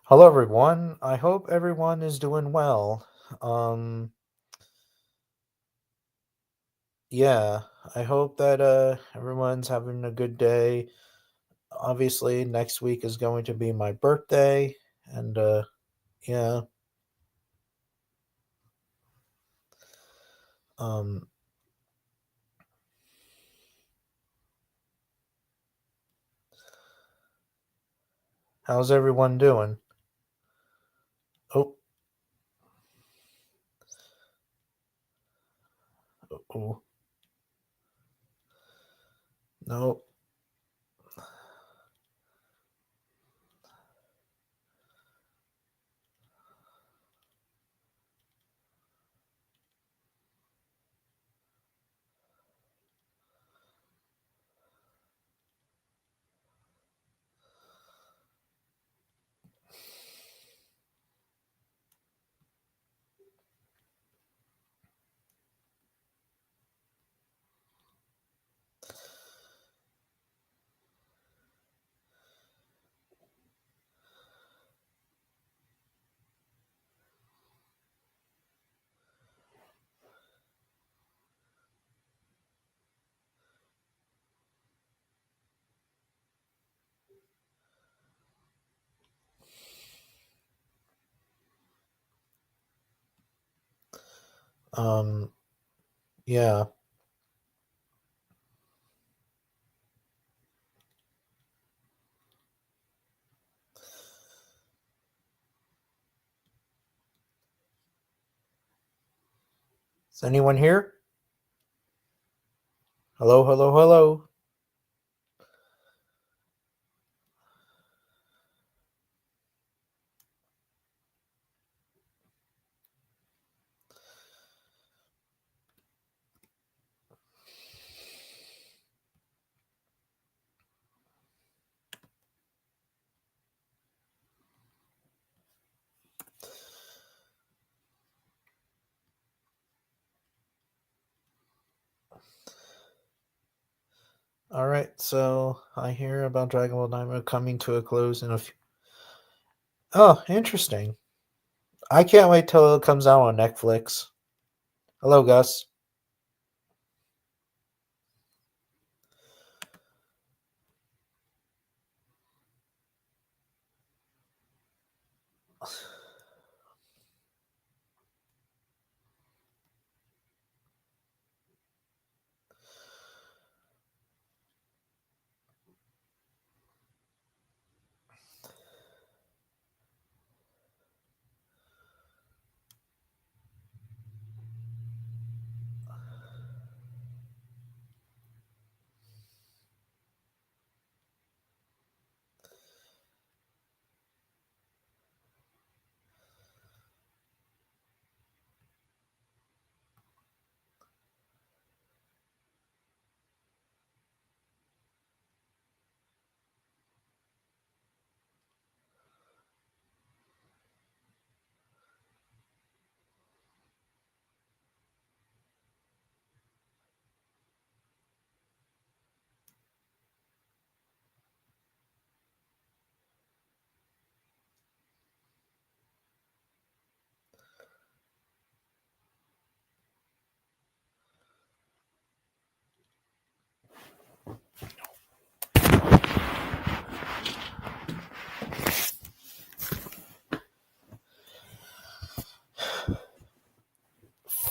Hello, everyone. I hope everyone is doing well. Um, yeah, I hope that everyone's having a good day. Obviously, next week is going to be my birthday, and yeah. Um, how's everyone doing? Oh, oh, no. Um, yeah. Is anyone here? Hello, hello, hello. All right, so I hear about Dragon Ball Daima coming to a close in a few. Oh, interesting. I can't wait till it comes out on Netflix. Hello, Gus.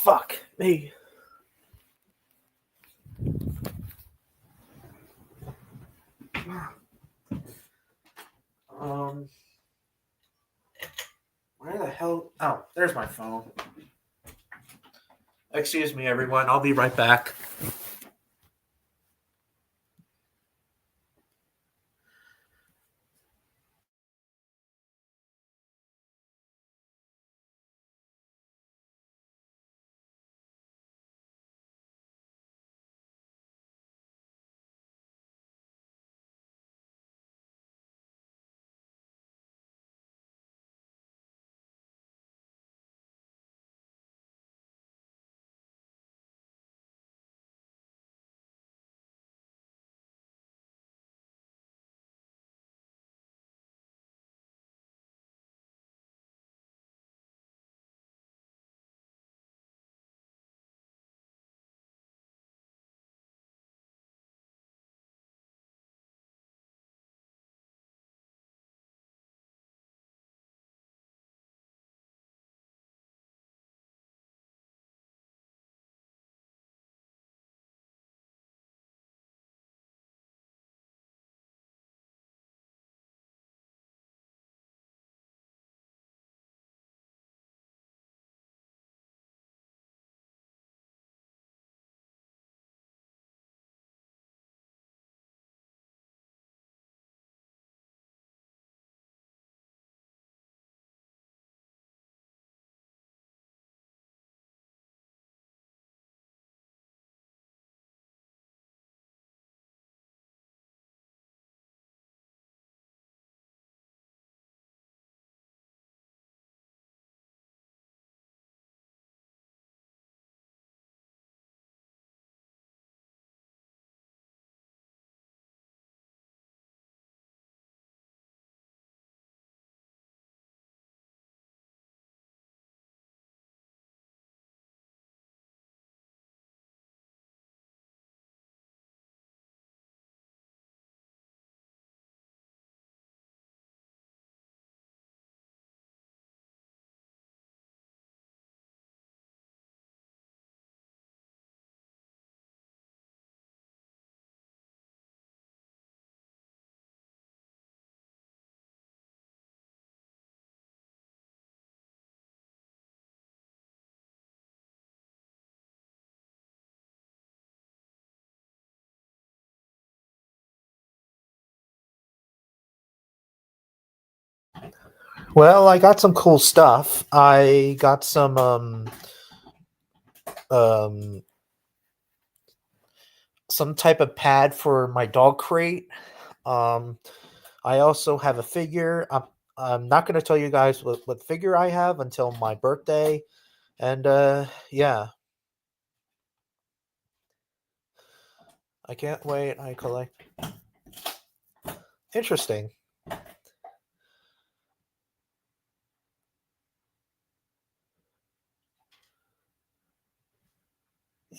Fuck me. Um, where the hell? Oh, there's my phone. Excuse me, everyone. I'll be right back. Well, I got some cool stuff. I got um some type of pad for my dog crate. Um, I also have a figure. I'm not going to tell you guys what figure I have until my birthday. And yeah, I can't wait. I collect. Interesting.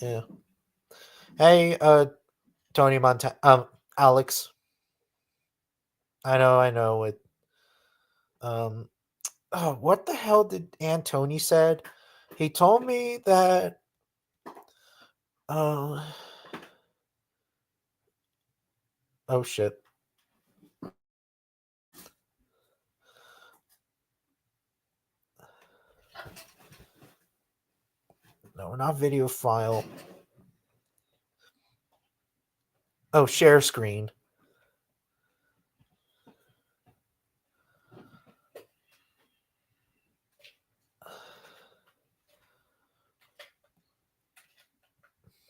Yeah. Hey, Tony Montana. Alex. I know it. Um, oh, what the hell did Antony said? He told me that. Uh, oh shit. No, not video file. Oh, share screen.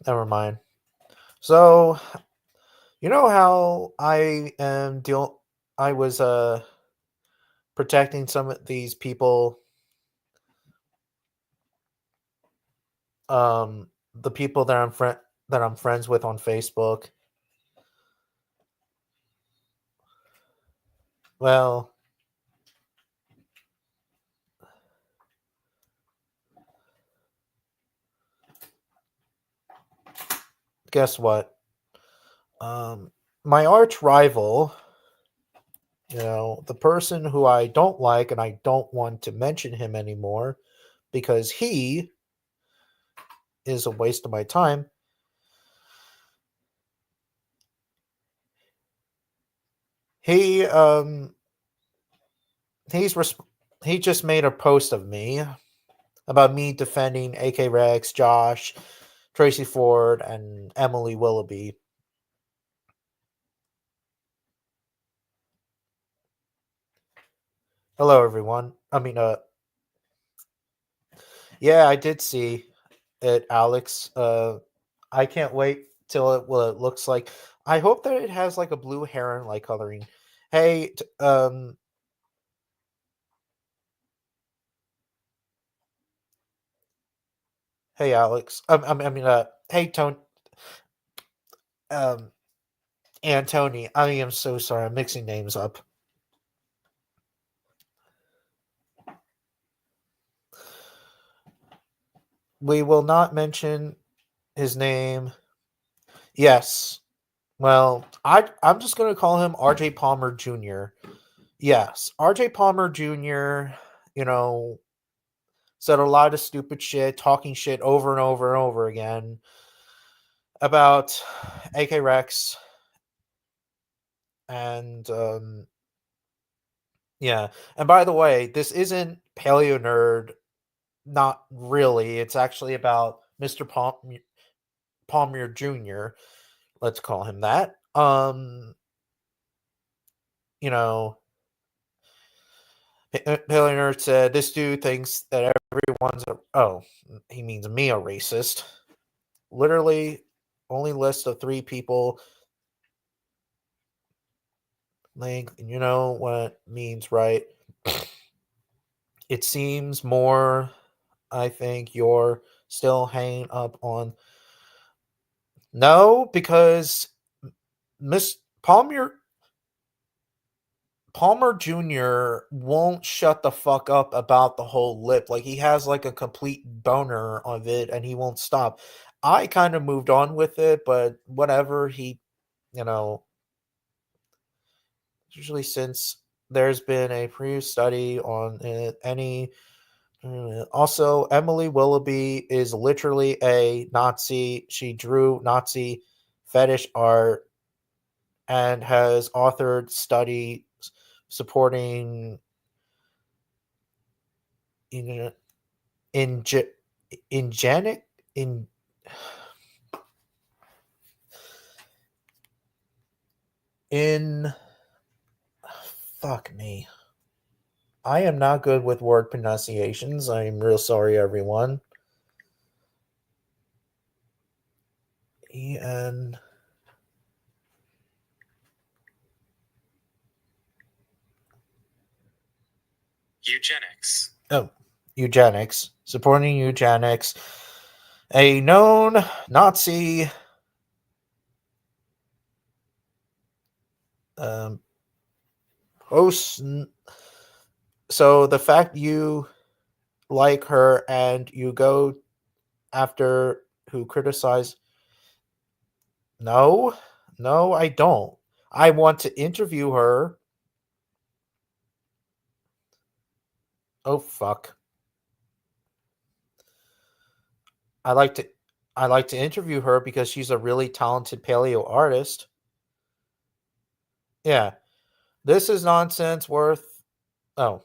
Never mind. So, you know how I was protecting some of these people, the people that I'm friends with on Facebook. Well, guess what? Um my arch rival, the person who I don't like and I don't want to mention him anymore because he is a waste of my time. He he's res- he just made a post of me about me defending AK Rex, Josh, Tracy Ford, and Emily Willoughby. Hello, everyone. Yeah, I did see it, Alex. I can't wait till it looks like. I hope that it has like a blue heron like coloring. Hey, hey, Alex. Hey, Tone. Um, Antony. I am so sorry. I'm mixing names up. We will not mention his name. Yes. Well, I'm just gonna call him R.J. Palmer Jr. Yes, R.J. Palmer Jr. You know, said a lot of stupid shit, talking shit over and over and over again about AK Rex and yeah. And by the way, this isn't Paleo Nerd. Not really. It's actually about Mr. Palmer Jr. Let's call him that. You know, Paleo said this dude thinks that everyone's he means me a racist. Literally, only list of three people. Like, you know what means, right? It seems more. I think you're still hanging up on. No, because Miss Palmer Jr. won't shut the fuck up about the whole lip. Like he has like a complete boner of it and he won't stop. I kind of moved on with it, but whatever. You know, usually since there's been a previous study on any. Also, Emily Willoughby is literally a Nazi. She drew Nazi fetish art and has authored studies supporting in in ingenic in in fuck me. I am not good with word pronunciations. I'm real sorry, everyone. E-N... Eugenics. Oh, eugenics. Supporting eugenics. A known Nazi host. So the fact you like her and you go after who criticize. No, I don't. I want to interview her. Oh fuck. I like to interview her because she's a really talented paleo artist. Yeah. This is nonsense worth. Oh.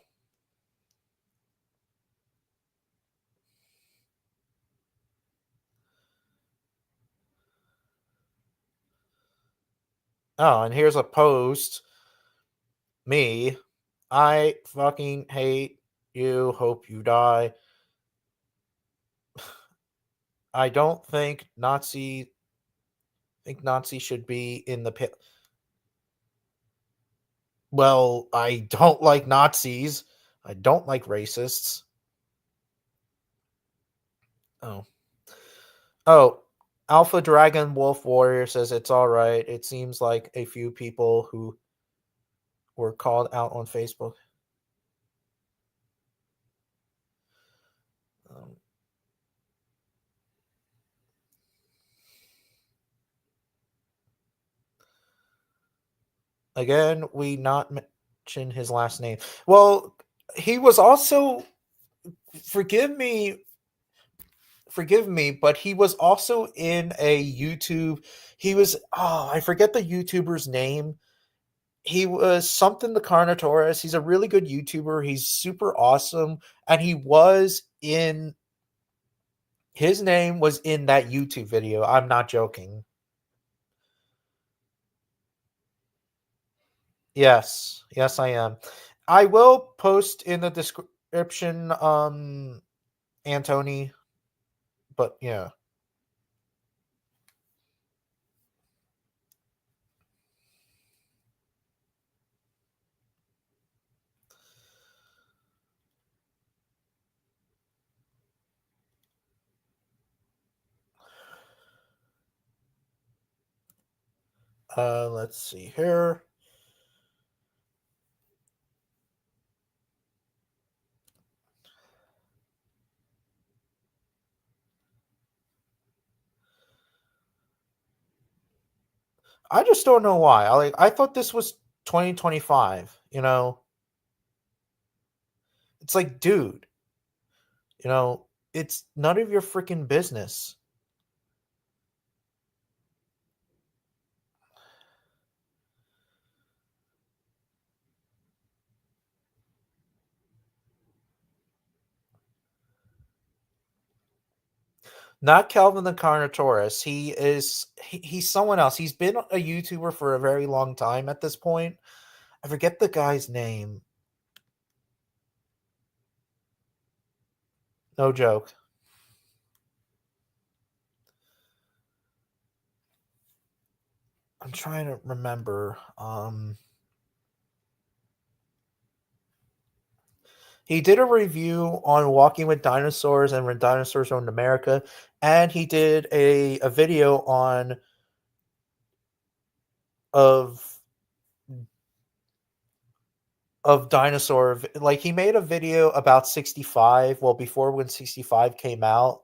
Oh, and here's a post. Me. I fucking hate you. Hope you die. I don't think Nazi should be in the pit. Well, I don't like Nazis. I don't like racists. Oh. Oh, Alpha Dragon Wolf Warrior says it's all right. It seems like a few people who were called out on Facebook. Again, we not mention his last name. Well, he was also forgive me, but he was also in a YouTube. He was I forget the YouTuber's name. He was something the Carnotaurus. He's a really good YouTuber. He's super awesome, and he was in. His name was in that YouTube video. I'm not joking. Yes, I am. I will post in the description, Antony. But yeah. Let's see here. I just don't know why. I thought this was 2025, you know. It's like, dude, you know, it's none of your freaking business. Not Calvin the Carnotaurus. He's someone else. He's been a YouTuber for a very long time at this point. I forget the guy's name. No joke. I'm trying to remember. He did a review on Walking with Dinosaurs and When Dinosaurs Owned America, and he did a video on of dinosaur. Like, he made a video about 65. Well, before when 65 came out.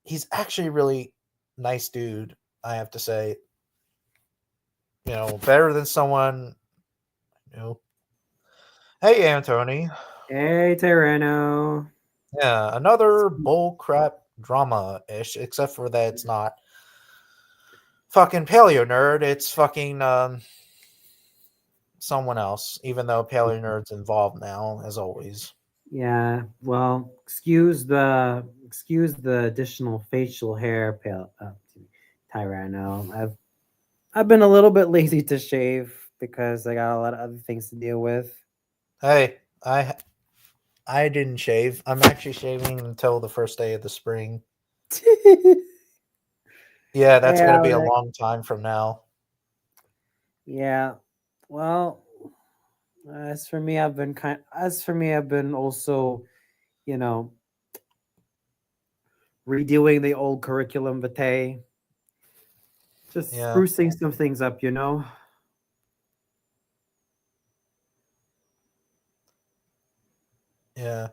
He's actually a really nice dude, I have to say. You know, better than someone. You know. Hey, Anthony. Hey, Tyranno. Yeah, another bullcrap drama ish, except for that it's not fucking Paleo Nerd. It's fucking someone else, even though Paleo Nerd's involved now, as always. Yeah, well, excuse the additional facial hair, Tyranno. I've been a little bit lazy to shave because I got a lot of other things to deal with. Hey, I didn't shave. I'm actually shaving until the first day of the spring. Yeah, that's Yeah, gonna be a right. long time from now. Yeah. Well, as for me, I've been also, you know, redoing the old curriculum vitae, just Yeah, sprucing some things up, you know. yeah.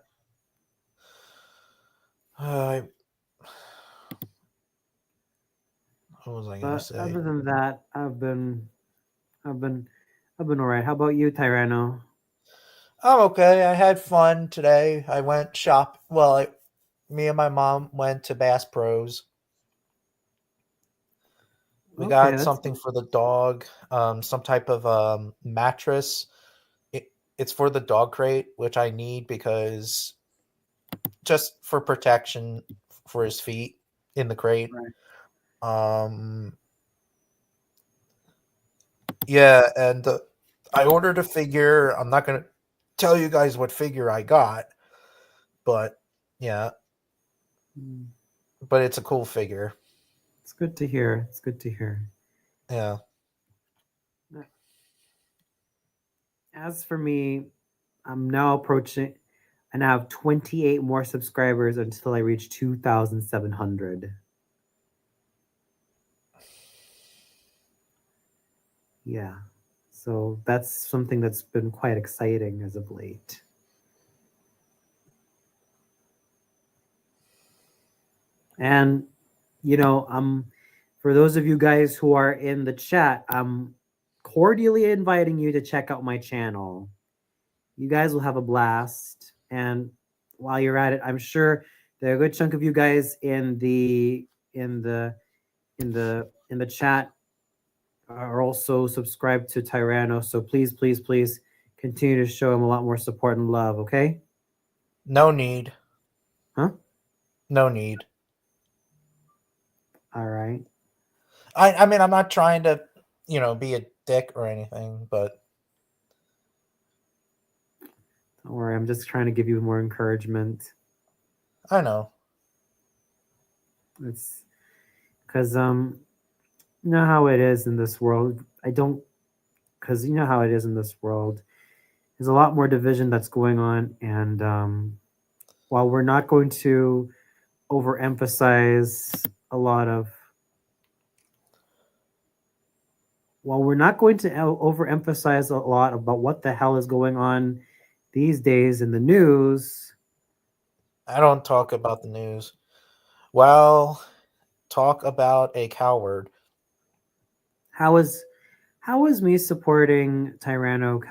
Uh, what was I gonna But say? other than that, I've been, I've been all right. How about you, Tyranno? I'm okay. I had fun today. I went shop. Well, me and my mom went to Bass Pros. We Okay, got that's something for the dog, some type of mattress. It's for the dog crate, which I need because just for protection for his feet in the crate. right. Um, yeah, and I ordered a figure. I'm not gonna tell you guys what figure I got, but yeah, Mm, but it's a cool figure. it's good to hear. It's good to hear. Yeah. As for me, I'm now approaching. I now have 28 more subscribers until I reach 2,700. Yeah. So that's something that's been quite exciting as of late. And for those of you guys who are in the chat, I'm cordially inviting you to check out my channel. You guys will have a blast. And while you're at it, I'm sure there are a good chunk of you guys in the chat are also subscribed to Tyranno. So please, please, please continue to show him a lot more support and love, okay? No need. Huh? No need. All right. I mean, I'm not trying to, be a dick or anything, but Don't worry, I'm just trying to give you more encouragement. I know. It's because you know how it is in this world. I don't because you know how it is in this world. There's a lot more division that's going on, and while we're not going to overemphasize a lot of while we're not going to overemphasize a lot about what the hell is going on these days in the news. I don't talk about the news. Well, talk about a coward. How is me supporting Tyranno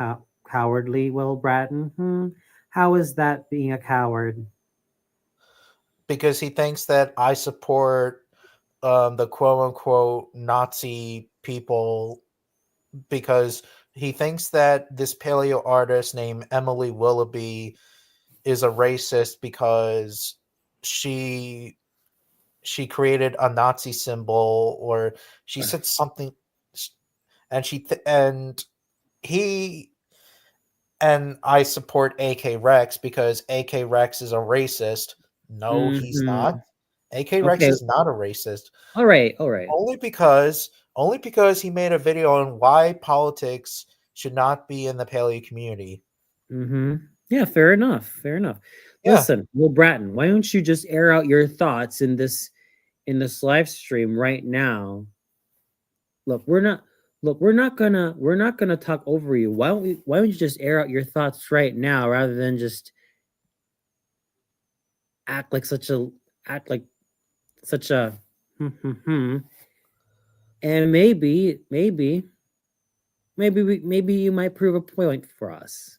cowardly, Will Bratton? How is that being a coward? Because he thinks that I support the quote unquote Nazi people because he thinks that this paleo artist named Emily Willoughby is a racist because she she created a Nazi symbol or she said something and and he and I support AK Rex because AK Rex is a racist. No, he's not. Hmm. AK Rex Okay. is not a racist. All right. All right. Only because he made a video on why politics should not be in the paleo community. Mm-hmm. Yeah. Fair enough. Fair enough. Yeah. Listen, Will Bratton, why don't you just air out your thoughts in this live stream right now? Look, we're not gonna talk over you. Why don't you just air out your thoughts right now rather than just act like such a act like such a and maybe you might prove a point for us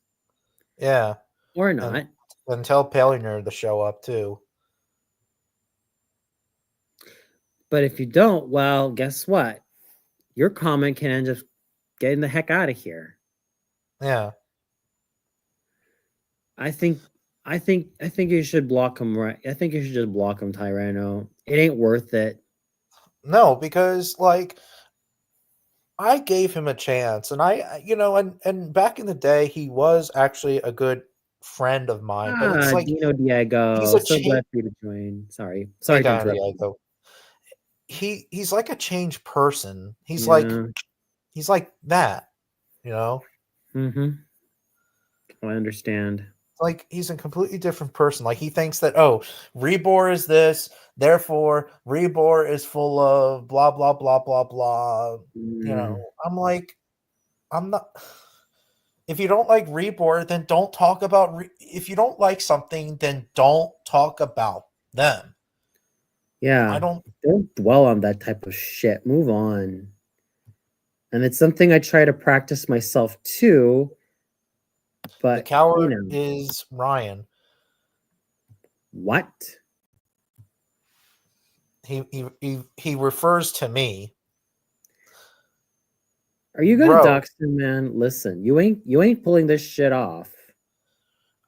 Yeah. or And not. and tell Paleo Nerd to show up too. But if you don't, well, guess what? Your comment can end up getting the heck out of here. Yeah. I think you should block him, right? I think you should just block him, Tyranno. It ain't worth it. No, because I gave him a chance and and back in the day he was actually a good friend of mine, but it's like Dino he's Diego. a So glad change. for you to join. Sorry. Hey, Sorry to God, interrupt. Diego. He's like a changed person. He's Yeah. like that, you know. Mm-hmm. I understand. Like he's a completely different person. Like he thinks that Rebor is this, therefore Rebor is full of blah blah blah blah blah. You know, Mm, I'm like, I'm not. If you don't like Rebor, then don't talk about. If you don't like something, then don't talk about them. I yeah. don't. Don't dwell on that type of shit. Move on. And it's something I try to practice myself too. The But coward is Ryan. what? He refers to me, Are you gonna bro. dox him, man? Listen, you ain't pulling this shit off.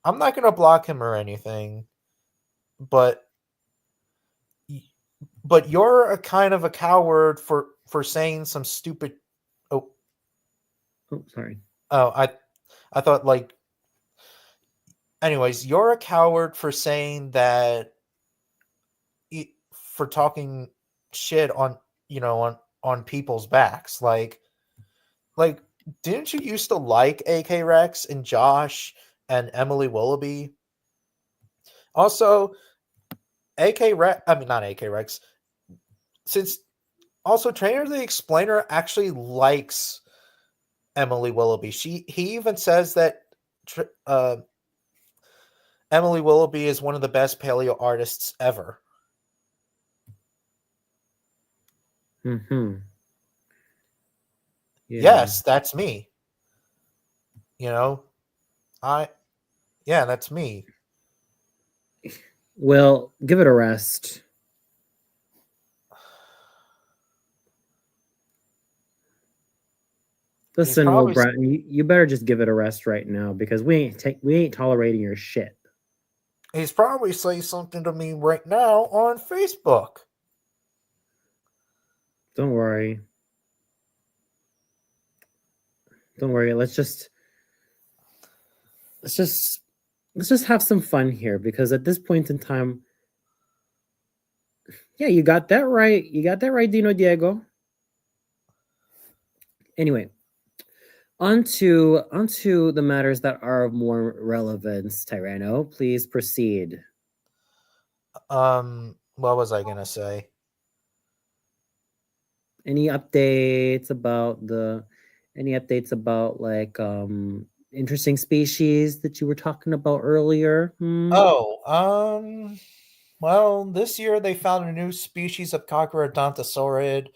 I'm not gonna block him or anything, but you're a kind of a coward for saying some stupid. Oh, Oh, sorry. oh, I thought like. Anyways, you're a coward for saying that. For talking shit on on people's backs, like didn't you used to like AK Rex and Josh and Emily Willoughby? Also, AK Rex. I mean, not AK Rex. Since also Trainer the Explainer actually likes Emily Willoughby. He even says that Emily Willoughby is one of the best paleo artists ever. Mm-hmm. Yeah. Yes, that's me. You know, that's me. Well, give it a rest. He's Listen, Will probably Bratton, you better just give it a rest right now because we ain't tolerating your shit. he's probably saying something to me right now on Facebook. Don't worry. Don't worry. Let's just let's just have some fun here because at this point in time, yeah, you got that right. You got that right, Dino Diego. Anyway, onto the matters that are of more relevance, Tyranno. Please proceed. What was I gonna say? Any updates about the any updates about like interesting species that you were talking about earlier? Oh, well, this year they found a new species of Coccodontosaurid,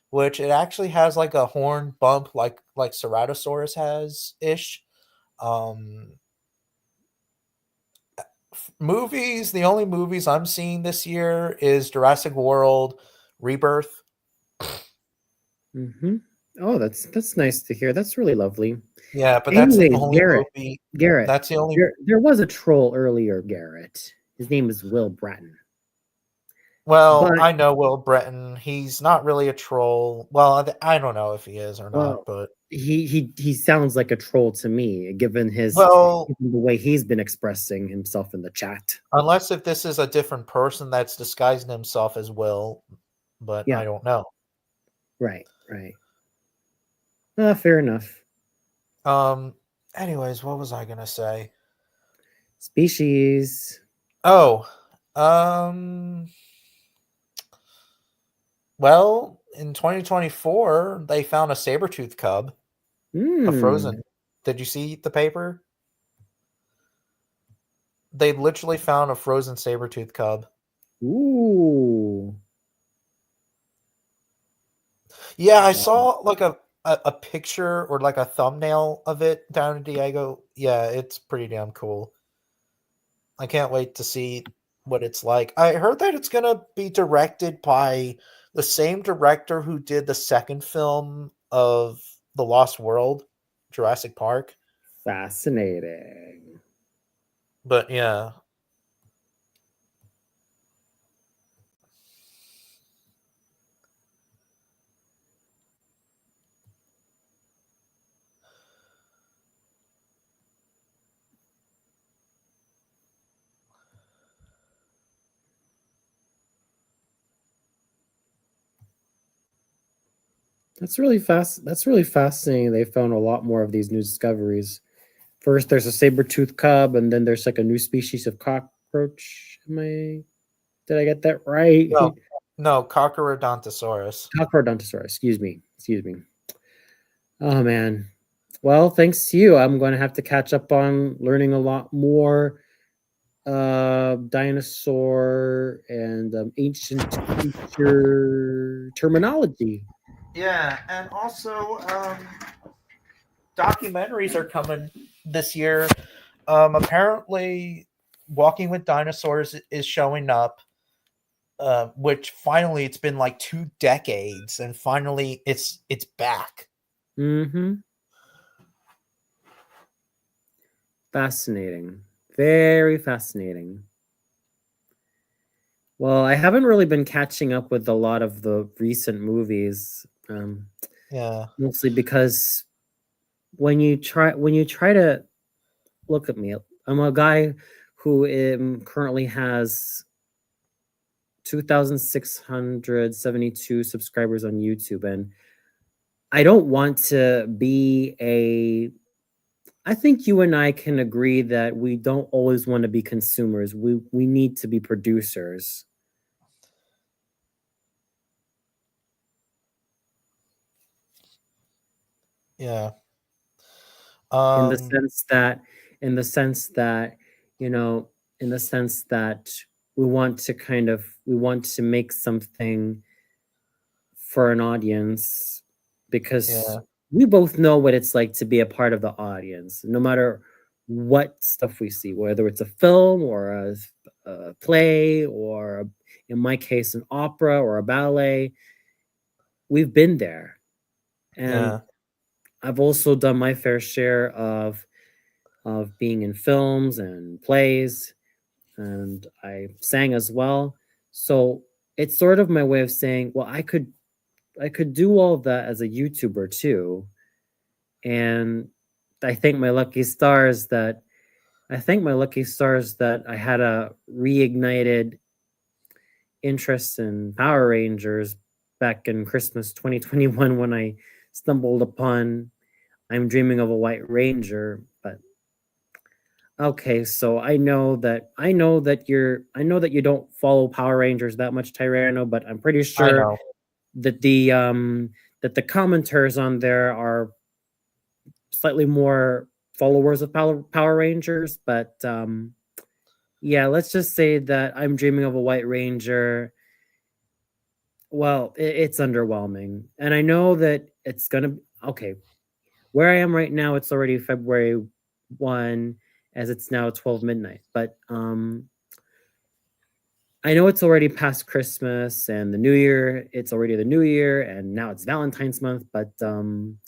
which it actually has like a horn bump like Ceratosaurus has ish. Um, Movies, the only movies I'm seeing this year is Jurassic World, Rebirth. Mm-hmm. Oh, that's nice to hear. That's really lovely. Yeah, but that's the Anyways, only Garrett, movie. Garrett, That's the only. there was a troll earlier, Garrett. His name is Will Bratton. Well, But I know Will Breton. He's not really a troll. Well, I don't know if he is or not, well, but he sounds like a troll to me, given well, given the way he's been expressing himself in the chat. unless if this is a different person that's disguising himself as Will, but Yeah, I don't know. right, right. Fair enough. Um. Anyways, what was I gonna say? Species. Oh, um. Well, in 2024, they found a saber-tooth cub, a Hmm. frozen. Did you see the paper? They literally found a frozen saber-tooth cub. Ooh. Yeah, I Wow. saw like a picture or like a thumbnail of it down in Diego. Yeah, it's pretty damn cool. I can't wait to see what it's like. I heard that it's gonna be directed by the same director who did the second film of The Lost World, Jurassic Park. Fascinating. But yeah. That's really fast. That's really fascinating. They found a lot more of these new discoveries. First, there's a saber-toothed cub, and then there's like a new species of cockroach. Did I get that right? No, no, Cockrodontosaurus. Cockrodontosaurus. Excuse me. Excuse me. Oh man. Well, thanks to you, I'm going to have to catch up on learning a lot more dinosaur and ancient creature terminology. Yeah, and also documentaries are coming this year. Apparently, Walking with Dinosaurs is showing up, which finally it's been like 2 decades, and finally it's back. Mm-hmm. Fascinating. Very fascinating. Well, I haven't really been catching up with a lot of the recent movies, Yeah, mostly because when you try to look at me, I'm a guy who currently has 2,672 subscribers on YouTube, and I don't want to be a. I think you and I can agree that we don't always want to be consumers. We need to be producers. yeah. in the Um, sense that in the sense that you know in the sense that we want to make something for an audience because yeah, we both know what it's like to be a part of the audience no matter what stuff we see, whether it's a film or a play or in my case an opera or a ballet. We've been there, and yeah, I've also done my fair share of being in films and plays, and I sang as well. So it's sort of my way of saying, well, I could do all of that as a YouTuber too. And I think my lucky stars that I had a reignited interest in Power Rangers back in Christmas 2021 when I stumbled upon I'm Dreaming of a White Ranger. But okay, so I know that you don't follow Power Rangers that much, Tyranno, but I'm pretty I sure know. that the commenters on there are slightly more followers of Power Rangers. But yeah, let's just say that I'm Dreaming of a White Ranger. Well, it's underwhelming, and I know that it's gonna okay. Where I am right now, it's already February 1, as it's now 12 midnight. But I know it's already past Christmas and the New Year. It's already the New Year, and now it's Valentine's month. But I'm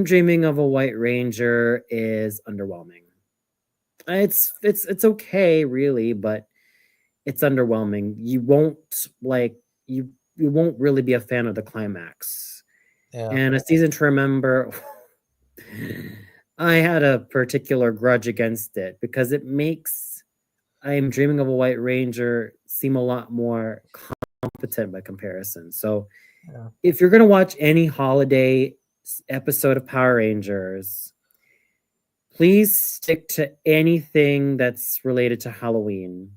Dreaming of a White Ranger is underwhelming. It's okay, really, but it's underwhelming. You won't really be a fan of the climax. Yeah, And a season to remember, I had a particular grudge against it because it makes I Am Dreaming of a White Ranger seem a lot more competent by comparison. So yeah, if you're going to watch any holiday episode of Power Rangers, please stick to anything that's related to Halloween.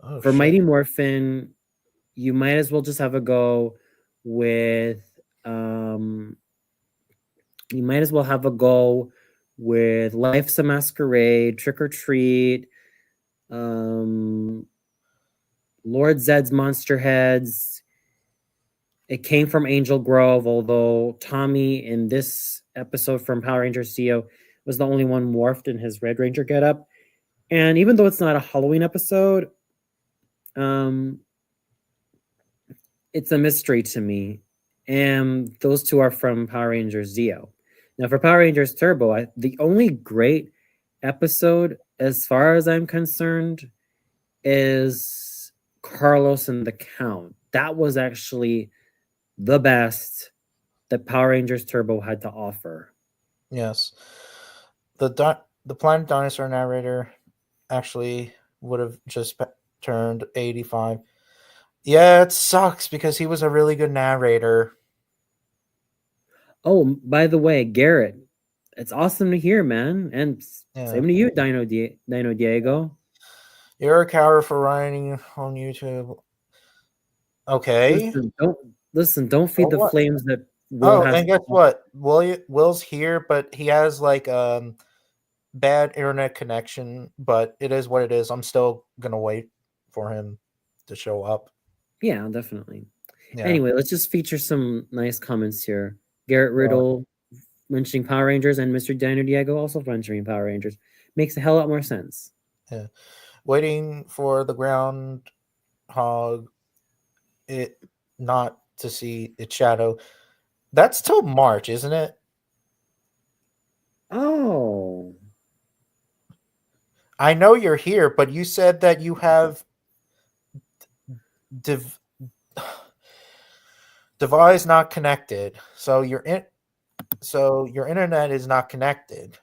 oh For shit. Mighty Morphin, you might as well just have a go with um you might as well have a go with Life's a Masquerade, Trick or Treat, um Lord Zed's Monster Heads. It came from Angel Grove, although Tommy in this episode from Power Rangers Zeo was the only one morphed in his Red Ranger getup. And even though it's not a Halloween episode, um, it's a mystery to me. And those two are from Power Rangers Zeo. Now, for Power Rangers Turbo, the only great episode, as far as I'm concerned, is Carlos and the Count. That was actually the best that Power Rangers Turbo had to offer. Yes. The Planet Dinosaur narrator actually would have just turned 85. Yeah, it sucks because he was a really good narrator. Oh, by the way, Garrett, it's awesome to hear, man. And Yeah. same to you, Dino Diego. You're a coward for writing on YouTube. Okay. Don't feed Well, the what? flames that Will Oh, has. and guess what? Will's here, but he has like bad internet connection, but it is what it is. I'm still gonna wait for him to show up. Yeah, definitely. Yeah. Anyway, let's just feature some nice comments here. Garrett Well, Riddle mentioning Power Rangers and Mr. Dino Diego also mentioning Power Rangers. Makes a hell lot more sense. yeah. Waiting for the groundhog it not to see its shadow. That's till March, isn't it? Oh. I know you're here, but you said that you have div- device not connected. So your internet is not connected.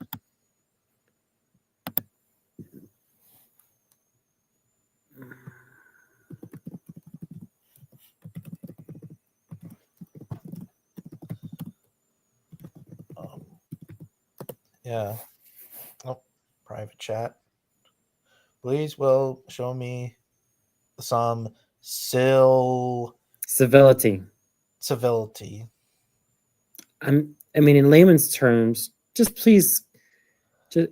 Um, yeah. Oh, private chat. Please will show me some Civility. civility. I mean, in layman's terms, just please,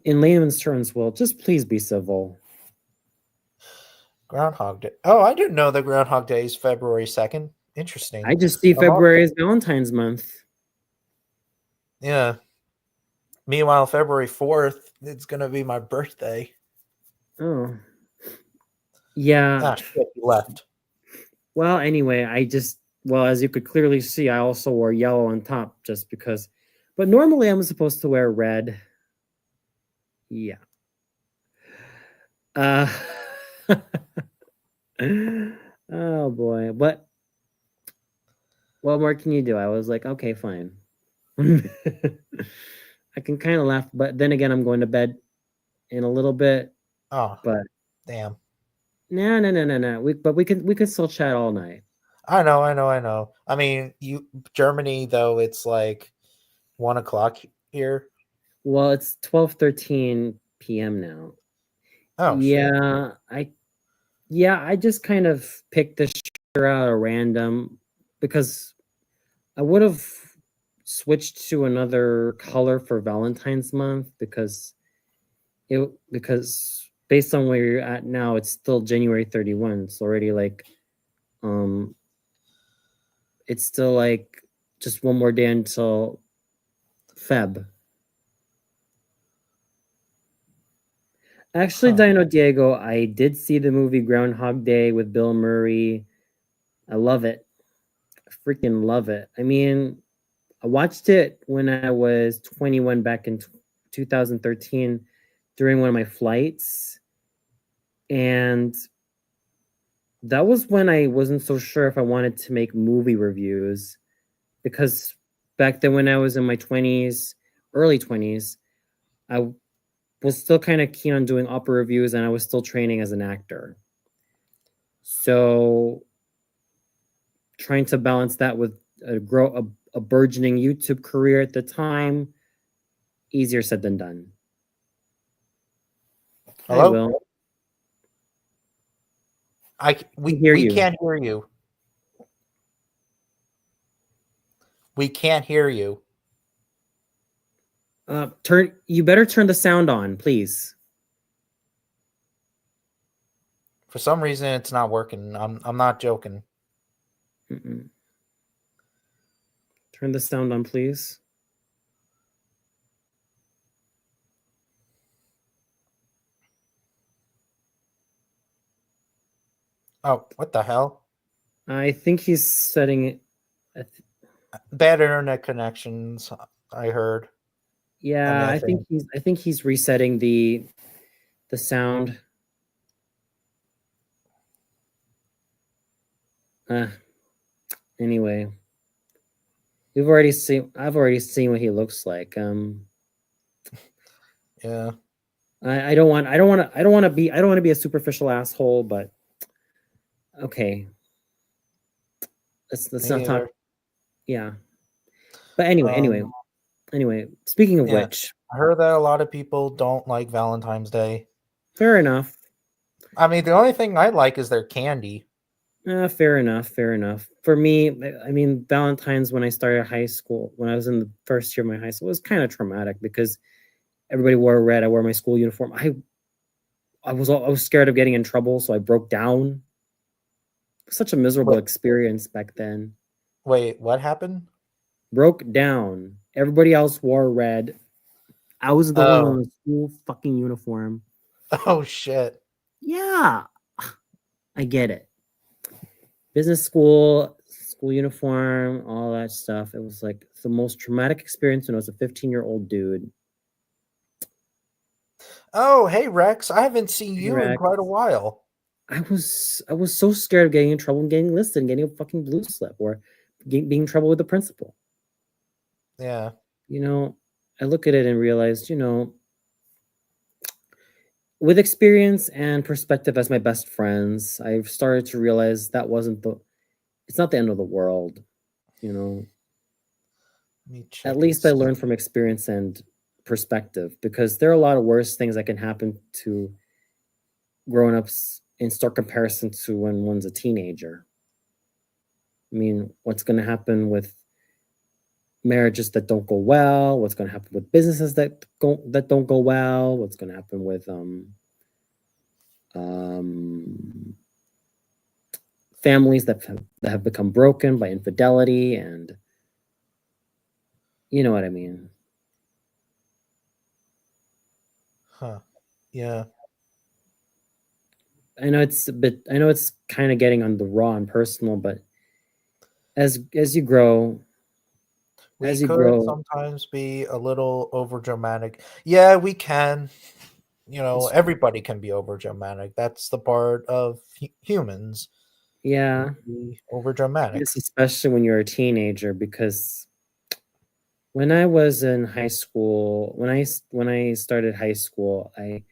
in layman's terms, Will, just please be civil. Groundhog Day. Oh, I didn't know that Groundhog Day is February 2nd. Interesting. I just see I'm all- February as Valentine's month. Yeah. Meanwhile, February 4th, it's going to be my birthday. Oh. Yeah. Ah, shit, you left. Well, anyway, as you could clearly see, I also wore yellow on top just because. But normally I'm supposed to wear red. Yeah. Oh boy. But what more can you do? I was like, okay, fine. I can kind of laugh, but then again, I'm going to bed in a little bit. Oh, But damn. no. We could still chat all night. I know. I mean, Germany though, it's like 1 o'clock here. Well, it's 12:13 p.m. now. Oh shit. I just kind of picked this shirt out at random because I would have switched to another color for Valentine's month because based on where you're at now, it's still January 31. It's already like it's still like just one more day until Feb. Actually, Huh. Dino Diego, I did see the movie Groundhog Day with Bill Murray. I love it. I freaking love it. I mean, I watched it when I was 21 back in 2013 during one of my flights. And that was when I wasn't so sure if I wanted to make movie reviews because back then when I was in my 20s, early 20s, I was still kind of keen on doing opera reviews and I was still training as an actor. So trying to balance that with a burgeoning YouTube career at the time, easier said than done. Hello? I will. We can't hear you. We can't hear you. You better turn the sound on, please. For some reason, it's not working. I'm not joking. Mm-mm. Turn the sound on, please. Oh, what the hell? I think he's setting it. Bad internet connections. I heard. Yeah, I think he's resetting the sound. Anyway, I've already seen what he looks like. Yeah. I don't want to be a superficial asshole, but okay. let's Me not talk. either. Yeah. But anyway, Um, anyway. Speaking of yeah, which, I heard that a lot of people don't like Valentine's Day. fair enough. I mean, the only thing I like is their candy. Fair enough. Fair enough. For me, I mean, Valentine's when I started high school, when I was in the first year of my high school, it was kind of traumatic because everybody wore red. I wore my school uniform. I was scared of getting in trouble, so I broke down. It was such a miserable Wait, experience back then. wait, what happened? Broke down. Everybody else wore red. I was the one Oh, on the school fucking uniform. oh shit. Yeah, I get it. Business school, school uniform, all that stuff. It was like the most traumatic experience when I was a 15-year-old dude. Oh, hey Rex, I haven't seen you in Rex. quite a while. I was so scared of getting in trouble and getting listed and getting a fucking blue slip or being in trouble with the principal. Yeah. You know, I look at it and realized, with experience and perspective as my best friends, I've started to realize that it's not the end of the world, you know. Let me At check and least I see. learned from experience and perspective because there are a lot of worse things that can happen to grown-ups in stark comparison to when one's a teenager. I mean, what's going to happen with marriages that don't go well? What's going to happen with businesses that don't go well? What's going to happen with um, families that have become broken by infidelity, and you know what I mean. Huh. Yeah. I know it's kind of getting on the raw and personal, but as you grow, We as you could grow, sometimes be a little over dramatic. Yeah, we can. it's, Everybody can be over dramatic. That's the part of humans. yeah, Be over dramatic. it's especially when you're a teenager because when I was in high school, when I started high school, I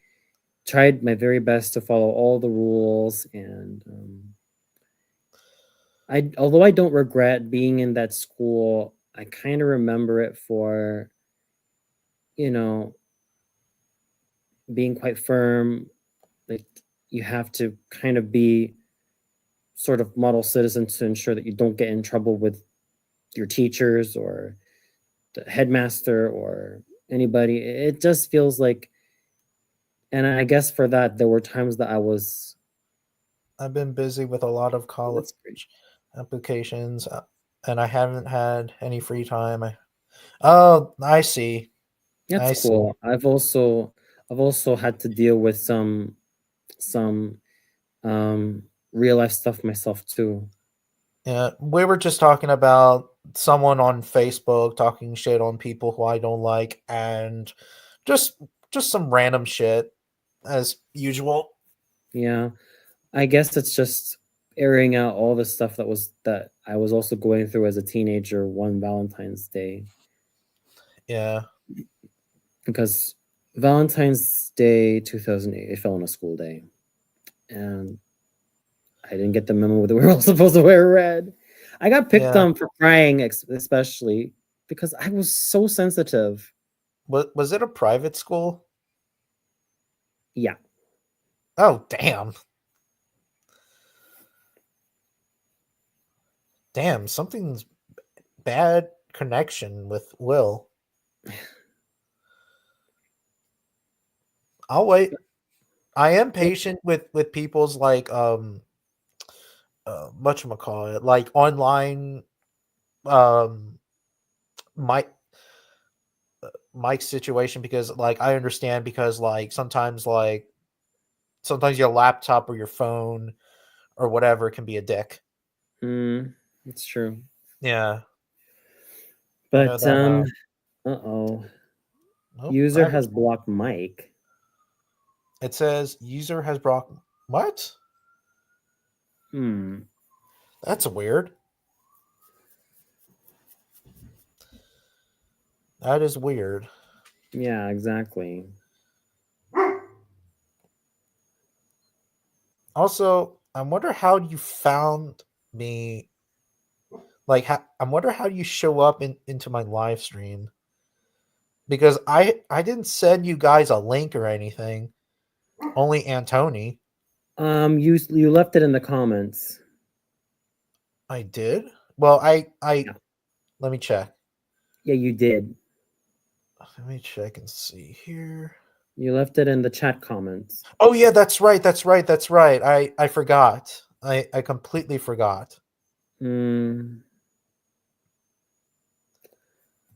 tried my very best to follow all the rules, and I although I don't regret being in that school, I kind of remember it for you know being quite firm. Like you have to kind of be sort of model citizen to ensure that you don't get in trouble with your teachers or the headmaster or anybody. It just feels like, and I guess for that, there were times that I was. I've been busy with a lot of college That's great. applications, and I haven't had any free time. Oh, I see. That's I see. cool. I've also had to deal with some real life stuff myself too. Yeah, we were just talking about someone on Facebook talking shit on people who I don't like, and just just some random shit as usual. Yeah, I guess it's just airing out all the stuff that I was also going through as a teenager one Valentine's Day, Yeah, because Valentine's Day 2008 it fell on a school day, and I didn't get the memo that we were all supposed to wear red. I got picked yeah. on for crying, especially because I was so sensitive. Was it a private school? Yeah, Oh, damn. Damn, something's bad connection with Will. I'll wait. I am patient with people's like whatchamacallit, like online um mic mic situation, because like I understand, because like sometimes your laptop or your phone or whatever can be a dick. it's true. Yeah. I know But that uh-oh. nope, I User haven't. has blocked Mike. It says user has brought what? Hmm. That's weird. That is weird. Yeah, exactly. Also, I wonder how you found me Like, I wonder how you show up into my live stream, because I didn't send you guys a link or anything. Only Antoni. You left it in the comments. I did. Well, I Yeah. let me check. Yeah, you did. Let me check and see here. You left it in the chat comments. Oh yeah, that's right. That's right. That's right. I forgot. I completely forgot.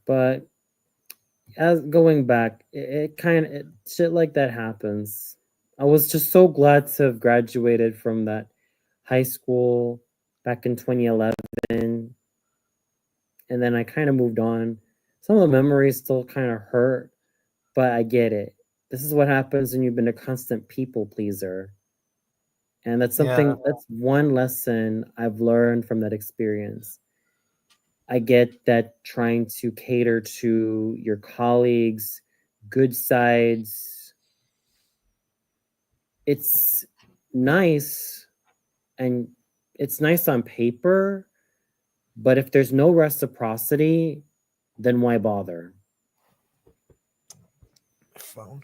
But as going back, it kind of shit like that happens. I was just so glad to have graduated from that high school back in 2011, and then I kind of moved on. Some of the memories still kind of hurt, but I get it. This is what happens when you've been a constant people pleaser. And that's something, that's one lesson I've learned from that experience. I get that trying to cater to your colleagues' good sides, it's nice, and it's nice on paper, but if there's no reciprocity, then why bother? Phone.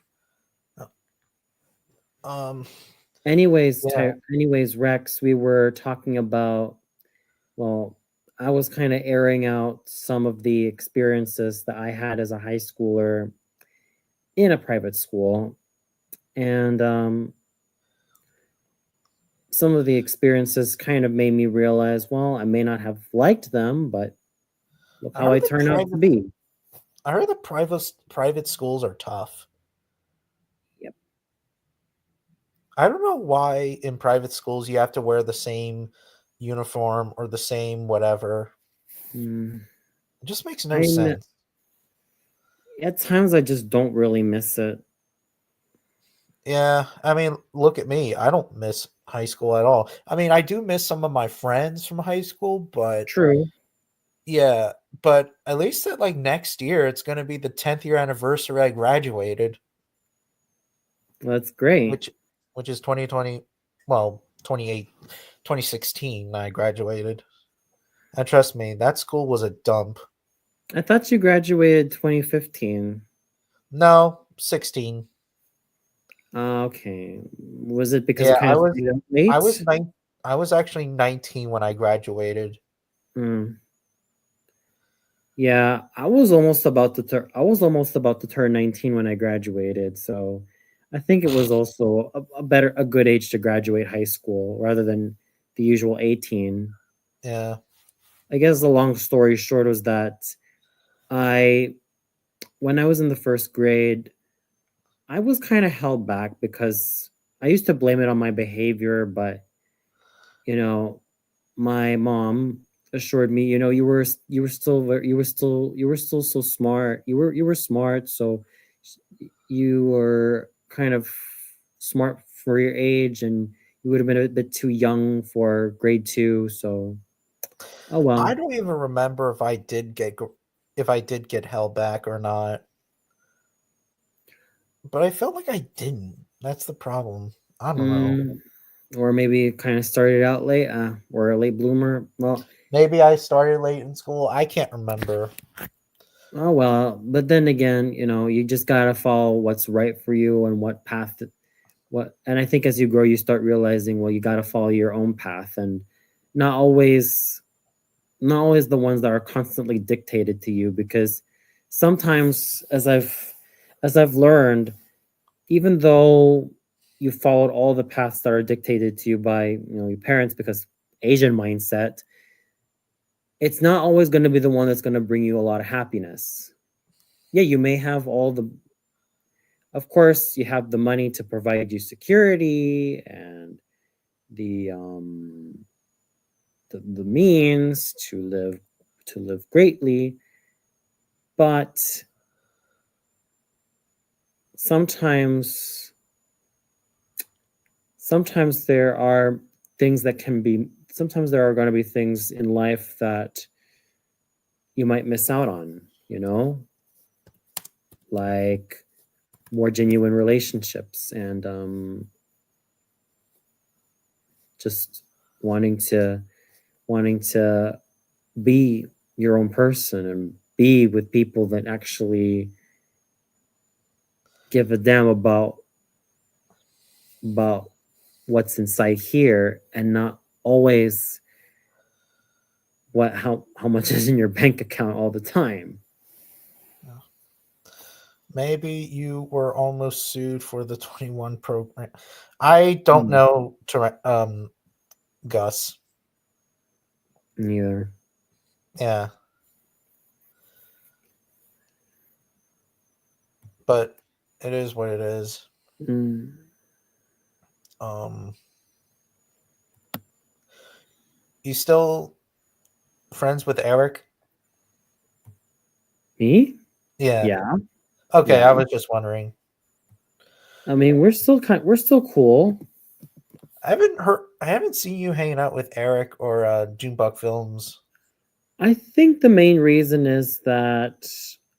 Oh. Anyways, Yeah. anyways, Rex, we were talking about, well, I was kind of airing out some of the experiences that I had as a high schooler in a private school. And some of the experiences kind of made me realize, well, I may not have liked them, but look how I turned out to be. I heard the private schools are tough. Yep. I don't know why in private schools you have to wear the same uniform or the same whatever. It just makes no sense. At times I just don't really miss it. Yeah, I mean, look at me. I don't miss high school at all. I mean, I do miss some of my friends from high school, but True. Yeah, but at least that like next year it's going to be the 10th year anniversary I graduated. That's great. Which is 2020, well, 2016 I graduated. And trust me, that school was a dump. I thought you graduated 2015. No, 16. Okay. Was it because Yeah, it kind of late? I was actually 19 when I graduated. Yeah, I was almost about to turn 19 when I graduated, so I think it was also a good age to graduate high school rather than the usual 18. Yeah. I guess the long story short was that when I was in the first grade, I was kind of held back because I used to blame it on my behavior, but my mom assured me, you were still so smart. You were smart, so you were kind of smart for your age, and you would have been a bit too young for grade 2. So, oh well. I don't even remember if I did get held back or not. But I felt like I didn't. That's the problem. I don't know. Or maybe kind of started out late, or a late bloomer. Well, maybe I started late in school. I can't remember. Oh well, but then again, you just gotta follow what's right for you and what path. And I think as you grow, you start realizing, well, you gotta follow your own path, and not always the ones that are constantly dictated to you. Because sometimes, as I've learned, even though you followed all the paths that are dictated to you by your parents, because Asian mindset, it's not always going to be the one that's going to bring you a lot of happiness. Yeah, you may have of course, you have the money to provide you security and the means to live greatly, but sometimes there are things that can be. Sometimes there are going to be things in life that you might miss out on, like more genuine relationships and just wanting to be your own person and be with people that actually give a damn about what's inside here and not always how much is in your bank account all the time. Maybe you were almost sued for the 21 program. I don't know, Gus. Neither. Yeah. But it is what it is. Mm. You still friends with Eric? Me? Yeah. Yeah. Okay, Yeah. I was just wondering. I mean, we're still cool. I haven't seen you hanging out with Eric or Junebug Films. I think the main reason is that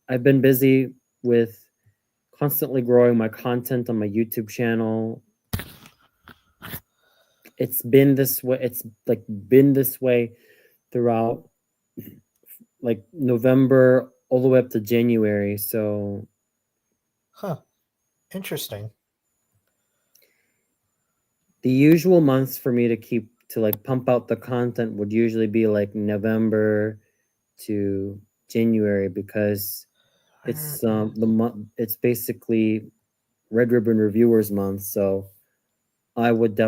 I've been busy with constantly growing my content on my YouTube channel. It's been this way. It's like been this way throughout like November all the way up to January. So, Interesting. the usual months for me to like pump out the content would usually be like November to January, because it's the month. It's basically Red Ribbon Reviewers Month. So I would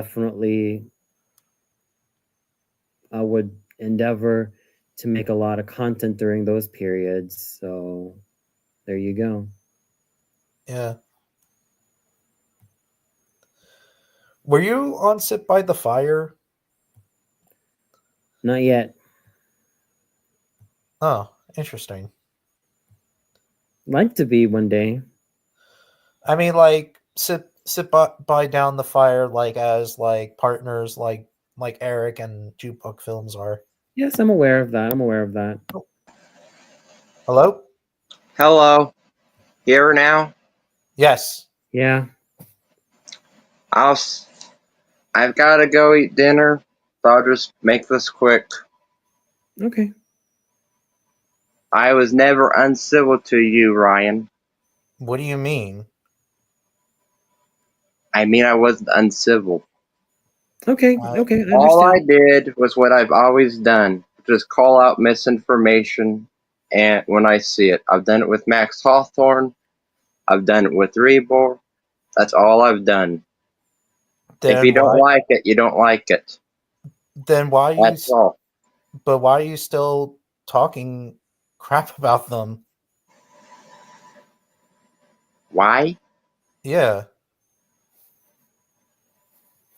endeavor to make a lot of content during those periods. So there you go. Yeah. Were you on Sit by the Fire? Not yet. Oh, interesting. Like to be one day. I mean, like sit by down the fire, like as like partners, like Eric and Jukebook Films are. Yes, I'm aware of that. Hello? Hello. Here now? Yes. Yeah. I've got to go eat dinner, so I'll just make this quick. Okay. I was never uncivil to you, Ryan. What do you mean? I mean, I wasn't uncivil. Okay. I I All I understand. did was what I've always done, just call out misinformation and when I see it. I've done it with Max Hawthorne. I've done it with Rebor. That's all I've done. If you don't like it, you don't like it. Then why are That's all. But why are you still talking crap about them? Why? Yeah.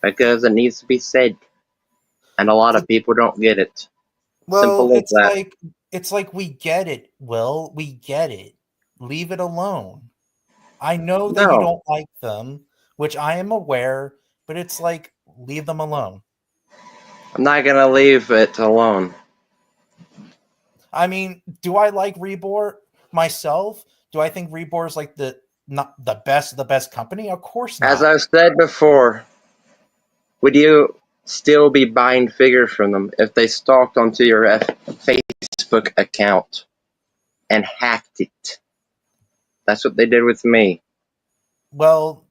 Because it needs to be said. And a lot of people don't get it. Well, Simple as that. it's like we get it, Will. We get it. Leave it alone. I know that you No. don't like them, which I am aware, but it's like leave them alone. I'm not gonna leave it alone. I mean, do I like Rebor myself? Do I think Rebor is like not the best of the best company? Of course not. As I've said before, would you still be buying figures from them if they stalked onto your Facebook account and hacked it? That's what they did with me. Well,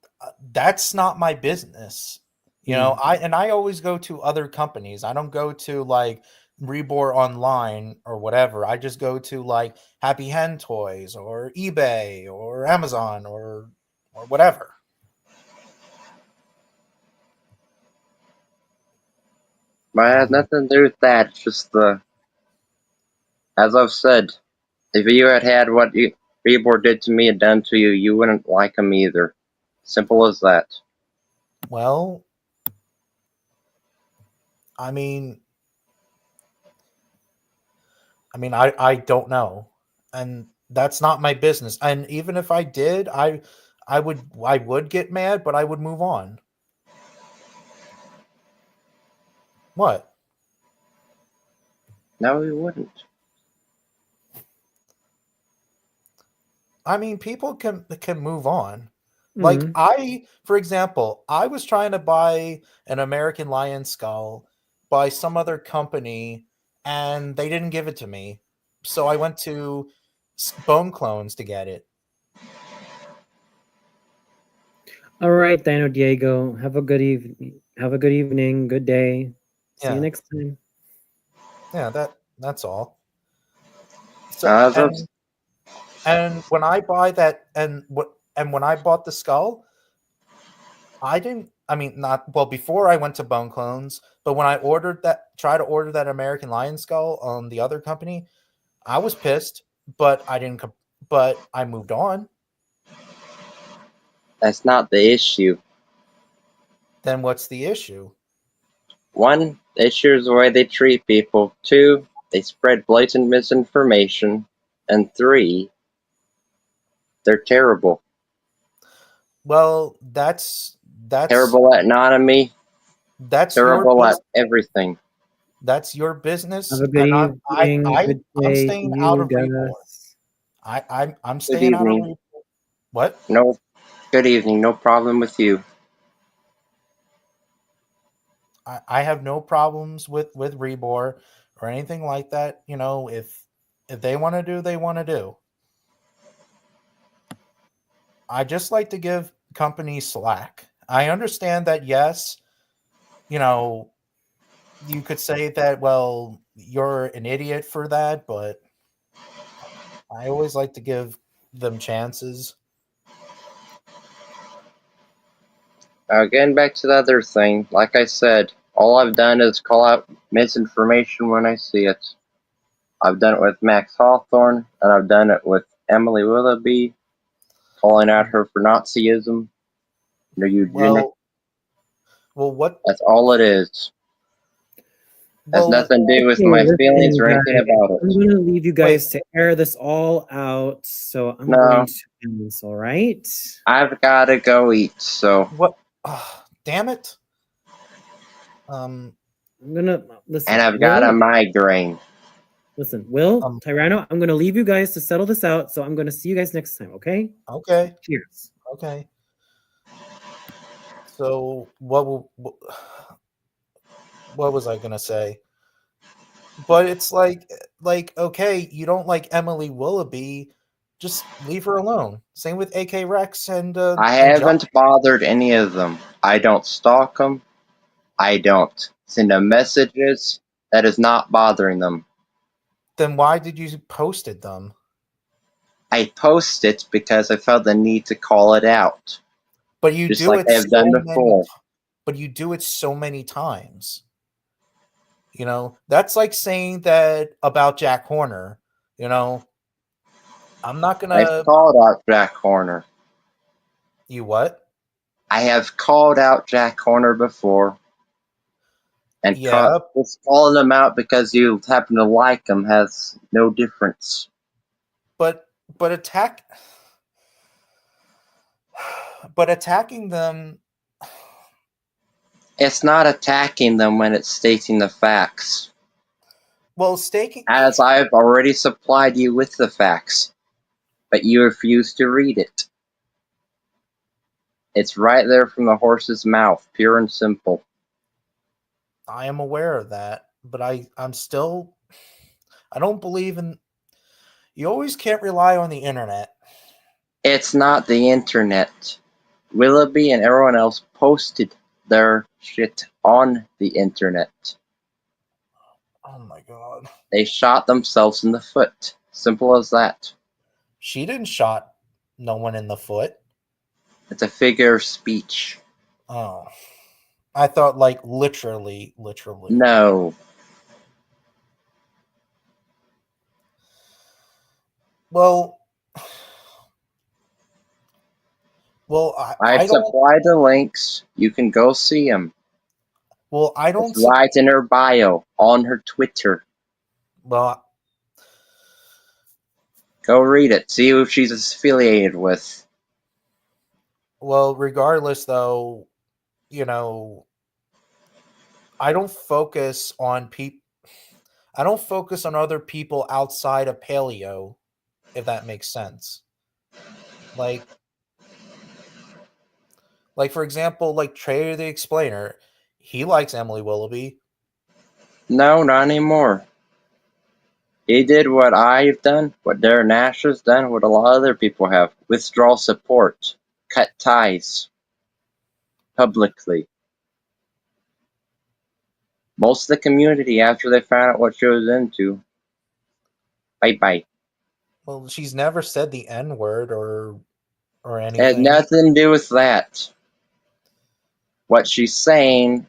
that's not my business. You know, I always go to other companies. I don't go to like Rebor Online or whatever. I just go to like Happy Hen Toys or eBay or Amazon or whatever. But it has nothing to do with that. It's just as I've said, if you had what Rebor did to me and done to you, you wouldn't like them either. Simple as that. Well, I mean, I don't know, and that's not my business. And even if I did, I would get mad, but I would move on. What? No, you wouldn't. I mean, people can move on. Like for example, I was trying to buy an American Lion skull by some other company, and they didn't give it to me. So I went to Bone Clones to get it. All right, Dino Diego. Have a good evening. Have a good evening. Good day. See Yeah. you next time. Yeah, that's all. So That's and when I buy that and when I bought the skull, I didn't. I mean, not well before I went to Bone Clones, but when I tried to order that American Lion skull on the other company, I was pissed, but I didn't. But I moved on. that's not the issue. Then what's the issue? One, the issue is the way they treat people. Two, they spread blatant misinformation. And three, they're terrible. Well, that's Terrible at anatomy, that's your terrible at business. everything. That's your business, Have a good and evening. Good I'm day to staying out you, of Rebor. Gus. I'm Good staying out of evening. Rebor. What? No, good evening. No problem with you. I have no problems with Rebor or anything like that. You know, if they want to do, they want to do. I just like to give companies slack. I understand that, yes, you know, you could say that, well, you're an idiot for that, but I always like to give them chances. Getting back to the other thing, like I said, all I've done is call out misinformation when I see it. I've done it with Max Hawthorne, and I've done it with Emily Willoughby, calling out her for Nazism, or eugenics. What? That's all it is. Has Well, nothing to do with Okay, my listen, feelings or anything guys. about I'm it. going to leave you guys to air this all out. So I'm No. going to end this, all right? I've got to go eat, so what? Damn it! I'm going to listen. and I've got a migraine. Listen, Will, Um, Tyranno, I'm going to leave you guys to settle this out. So I'm going to see you guys next time, okay? Okay. Cheers. Okay. So what was I gonna say? But it's like okay, you don't like Emily Willoughby, just leave her alone. Same with AK Rex and I and John. haven't bothered any of them. I don't stalk them. I don't send them messages. That is not bothering them. Then why did you posted them? I post it because I felt the need to call it out, But you just do like it I have done so many. before. But you do it so many times. You know, that's like saying that about Jack Horner. You know, I'm not I've gonna. called out Jack Horner. You what? I have called out Jack Horner before, and Yeah, just calling him out because you happen to like him has no difference. but attack. But attacking them. It's not attacking them when it's stating the facts, Well, staking. as I've already supplied you with the facts, but you refuse to read it. It's right there from the horse's mouth, pure and simple. I am aware of that, but I'm still. I don't believe in. You always can't rely on the internet. It's not the internet. Willoughby and everyone else posted their shit on the internet. Oh my god. They shot themselves in the foot. Simple as that. She didn't shot no one in the foot. It's a figure of speech. Oh. I thought like literally. No. Well, I I've don't. supplied the links. You can go see them. Well, I don't. It's right in her bio on her Twitter. Well, Go read it. See who she's affiliated with. regardless though, you know, I don't focus on people. I don't focus on other people outside of paleo, if that makes sense. Like for example, like Trader the Explainer, he likes Emily Willoughby. No, not anymore. He did what I've done, what Darren Nash has done, what a lot of other people have. Withdraw support. Cut ties. Publicly. Most of the community, after they found out what she was into, bye-bye. Well, she's never said the N word or It had anything. nothing to do with that. What she's saying,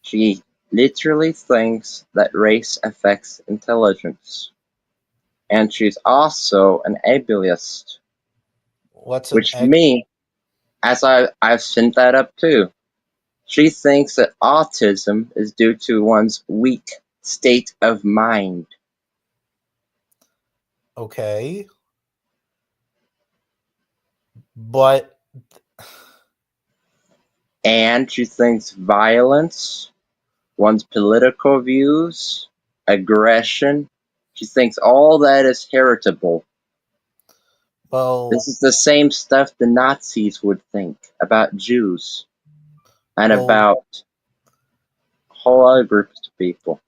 she literally thinks that race affects intelligence. And she's also an ableist, What's an which me, as I've sent that up too. She thinks that autism is due to one's weak state of mind. Okay. But And she thinks violence, one's political views, aggression, she thinks all that is heritable. well, This is the same stuff the Nazis would think about Jews and Well- about whole other groups of people.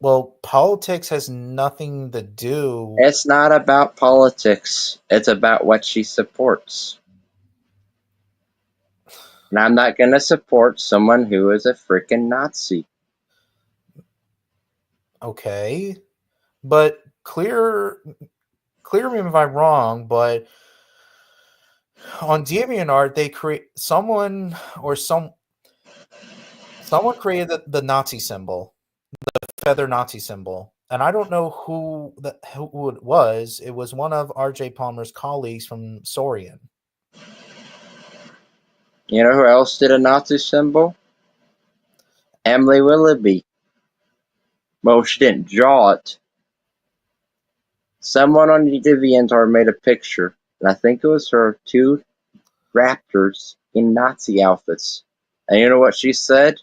well, politics has nothing to do. It's not about politics. It's about what she supports. And I'm not going to support someone who is a freaking Nazi. Okay. But clear me if I'm wrong, but on DeviantArt they create someone created the Nazi symbol, the feather Nazi symbol. And I don't know who it was. It was one of RJ Palmer's colleagues from Sorian. You know who else did a Nazi symbol? Emily Willoughby. Well, she didn't draw it. Someone on DeviantArt made a picture, and I think it was her, two raptors in Nazi outfits. And you know what she said?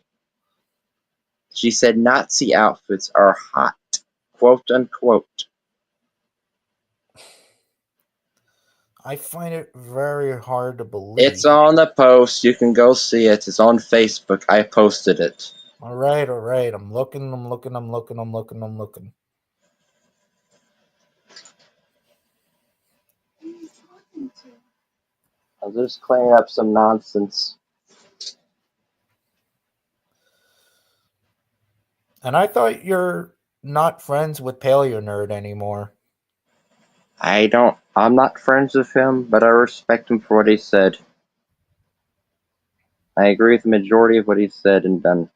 She said Nazi outfits are hot, quote unquote. I find it very hard to believe. It's on the post. You can go see it. It's on Facebook. I posted it. All right. I'm looking. I was just cleaning up some nonsense. And I thought you're not friends with Paleo Nerd anymore. I'm not friends with him, but I respect him for what he said. I agree with the majority of what he said and done.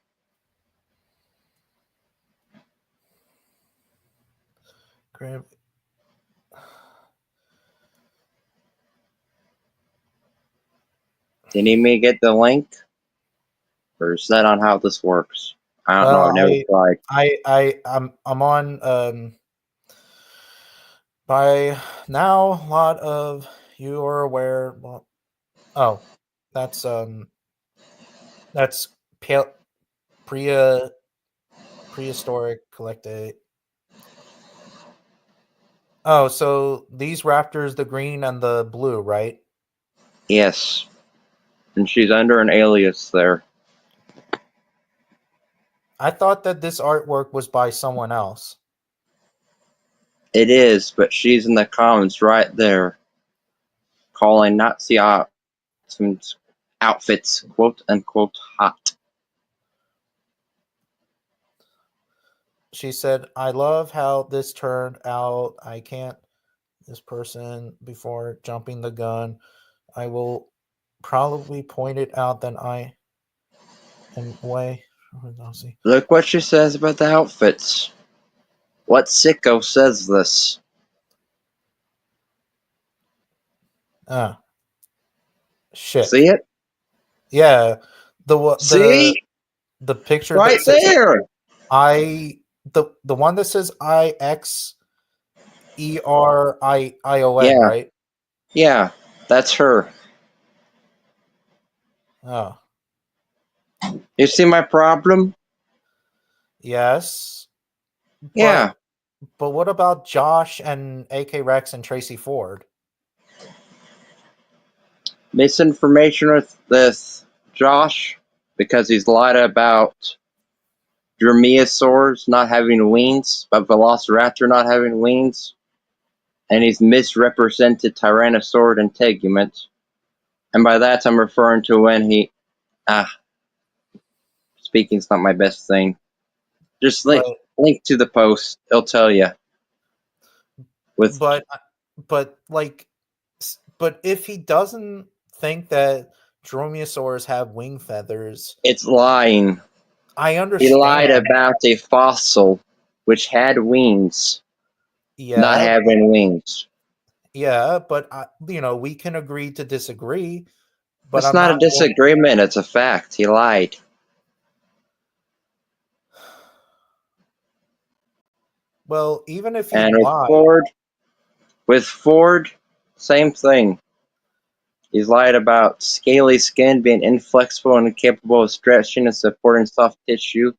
Grab. Do you need me to get the link? Or is that on how this works? I don't know. I've never tried. I'm on by now a lot of you are aware. Well, oh, that's prehistoric collected. Oh, so these raptors, the green and the blue, right? Yes. And she's under an alias there. I thought that this artwork was by someone else. It is, but she's in the comments right there, calling Nazi outfits quote unquote hot. She said, I love how this turned out. I can't this person before jumping the gun. I will probably point it out that I am way. Look what she says about the outfits. What sicko says this? Shit. See it? Yeah. See? The picture Right there. The one that says IXERIION, Yeah. right? Yeah, that's her. Oh. You see my problem? Yes. Yeah. But what about Josh and AK Rex and Tracy Ford? Misinformation with this Josh because he's lied about dromaeosaurs not having wings, but Velociraptor not having wings, and he's misrepresented Tyrannosaurus integument. And by that, I'm referring to when he. Speaking's not my best thing. Just link to the post. It'll tell you. But if he doesn't think that dromaeosaurs have wing feathers, it's lying. I understand. He lied about a fossil which had wings, not having wings. Yeah, but we can agree to disagree. But it's not a disagreement. It's a fact. He lied. Well, even if he and lied, with Ford, same thing. He's lied about scaly skin being inflexible and incapable of stretching and supporting soft tissue.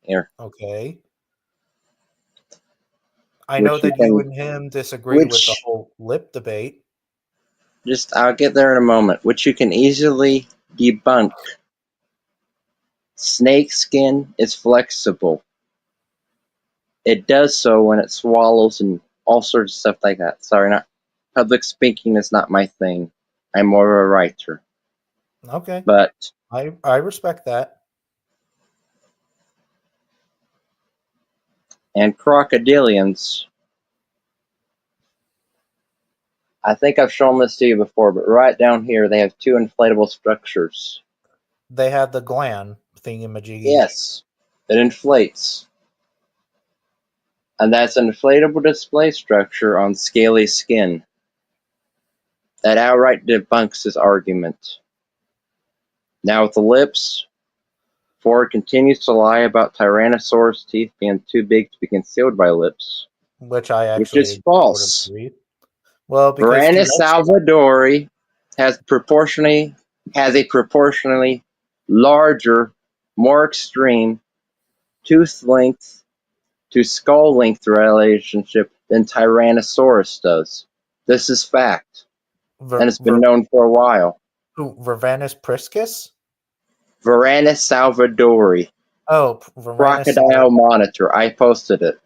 Here. Okay. I know that you and him disagree with the whole lip debate. I'll get there in a moment. Which you can easily debunk. Snake skin is flexible. It does so when it swallows and all sorts of stuff like that. Sorry, public speaking is not my thing. I'm more of a writer. Okay. But I respect that. And crocodilians. I think I've shown this to you before, but right down here they have two inflatable structures. They have the gland thingamajiggy. Yes. It inflates. And that's an inflatable display structure on scaly skin. That outright debunks his argument. Now with the lips, Ford continues to lie about Tyrannosaurus teeth being too big to be concealed by lips. Which is false. Well, because Varanus salvadori has a proportionally larger, more extreme tooth length to skull length relationship than Tyrannosaurus does. This is fact. And it's been known for a while. Varanus priscus? Varanus salvadori. Oh, Crocodile Monitor. I posted it.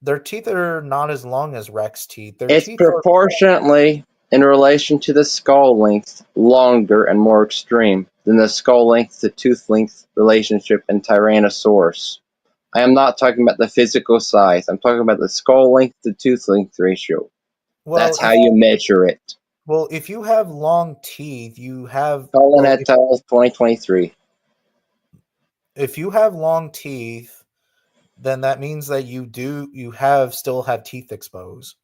Their teeth are not as long as Rex teeth. It's proportionately, in relation to the skull length, longer and more extreme than the skull length to tooth length relationship in Tyrannosaurus. I am not talking about the physical size. I'm talking about the skull length to tooth length ratio. Well, that's how you measure it. Well, if you have long teeth, you have... Colin et al. 2023. If you have long teeth, then that means that you still have teeth exposed.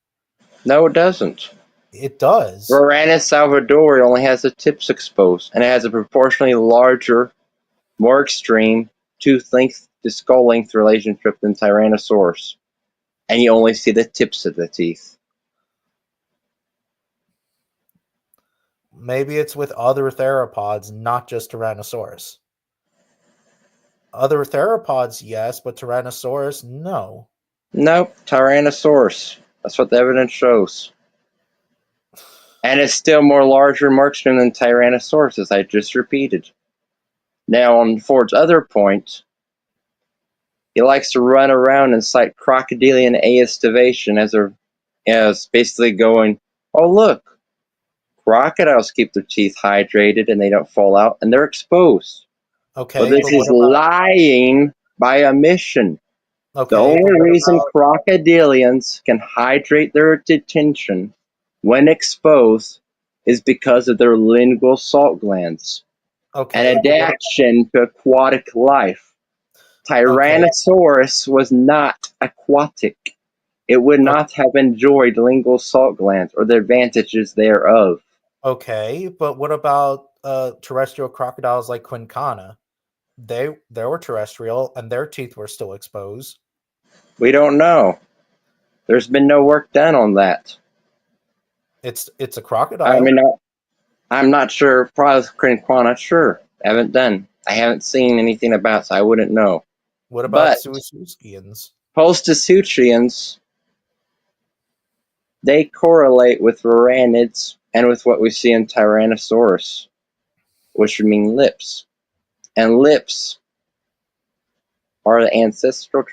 No, it doesn't. It does. Varanus salvadori only has the tips exposed, and it has a proportionally larger, more extreme tooth length to skull length relationship than Tyrannosaurus. And you only see the tips of the teeth. Maybe it's with other theropods, not just Tyrannosaurus. Other theropods, yes, but Tyrannosaurus, no. Nope, Tyrannosaurus. That's what the evidence shows. And it's still more larger and more extreme than Tyrannosaurus, as I just repeated. Now, on Ford's other point, he likes to run around and cite crocodilian aestivation as basically going, oh look, crocodiles keep their teeth hydrated and they don't fall out and they're exposed. Okay. Well, this is lying by omission. Okay, the only reason crocodilians can hydrate their detention when exposed is because of their lingual salt glands. Okay. An adaptation to aquatic life. Tyrannosaurus was not aquatic. It would not have enjoyed lingual salt glands or the advantages thereof. Okay, but what about terrestrial crocodiles like Quincana? They were terrestrial and their teeth were still exposed. We don't know. There's been no work done on that. It's a crocodile. I mean, I'm not sure. Probably Quincana, sure. I haven't seen anything about it, so I wouldn't know. What about Suisuskians? Postasuchians, they correlate with varanids and with what we see in Tyrannosaurus, which would mean lips. And lips are the ancestral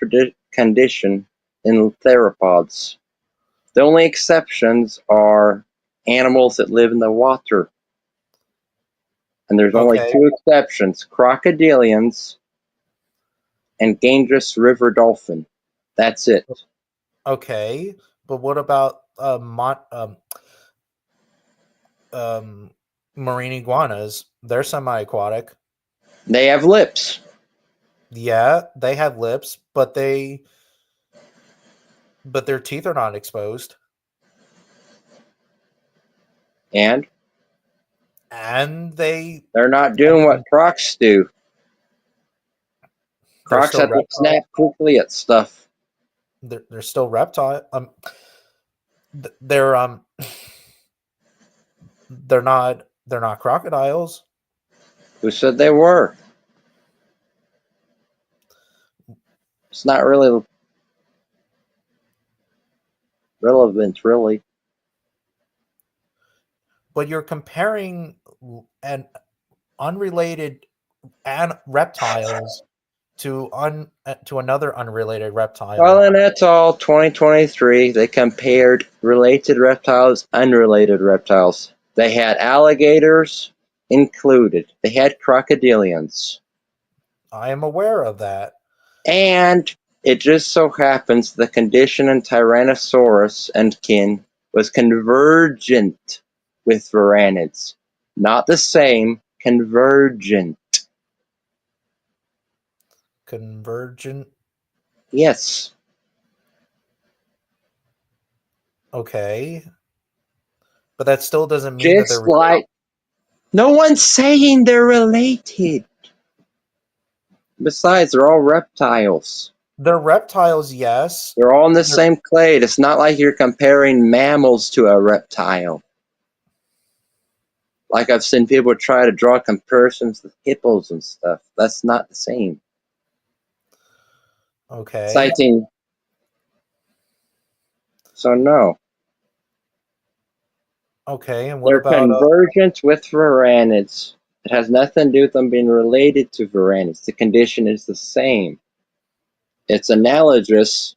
condition in theropods. The only exceptions are animals that live in the water. And there's only Okay. 2 exceptions, crocodilians and Ganges river dolphin. That's it. Okay, but what about marine iguanas? They're semi-aquatic. They have lips. Yeah, they have lips, but their teeth are not exposed, And and they're they're not doing what crocs do. Crocs still have to reptile. snap quickly at stuff. They're still reptile. They're they're not crocodiles. Who said they were? It's not really relevant, really. But you're comparing an unrelated reptiles to another unrelated reptile. Well, and that's all. 2023, they compared related reptiles, unrelated reptiles. They had alligators included. They had crocodilians. I am aware of that. And it just so happens the condition in Tyrannosaurus and kin was convergent with varanids. Not the same, convergent. Convergent. Yes. Okay. But that still doesn't mean that they're Just like, no one's saying they're related. Besides, they're all reptiles. they're reptiles, yes. They're all in the same clade. It's not like you're comparing mammals to a reptile. Like I've seen people try to draw comparisons with hippos and stuff. That's not the same. Okay. Citing. So no. Okay, and what They're about convergent with varanids. It has nothing to do with them being related to varanids. The condition is the same. It's analogous.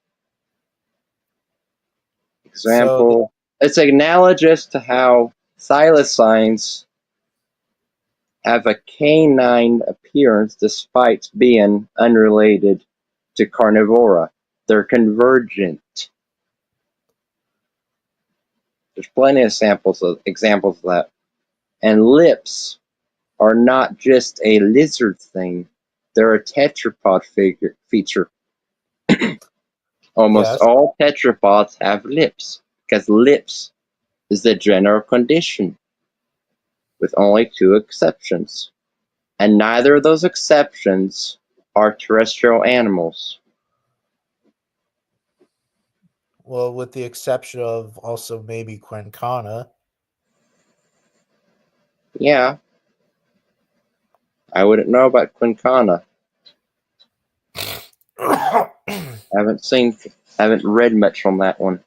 Example. It's analogous to how thylacines have a canine appearance despite being unrelated to carnivora. They're convergent. There's plenty of examples of that. And lips are not just a lizard thing. They're a tetrapod feature. Almost yes. all tetrapods have lips, because lips is the general condition, with only 2 exceptions. And neither of those exceptions are terrestrial animals. Well, with the exception of also maybe Quincana. Yeah. I wouldn't know about Quincana. Haven't read much on that one.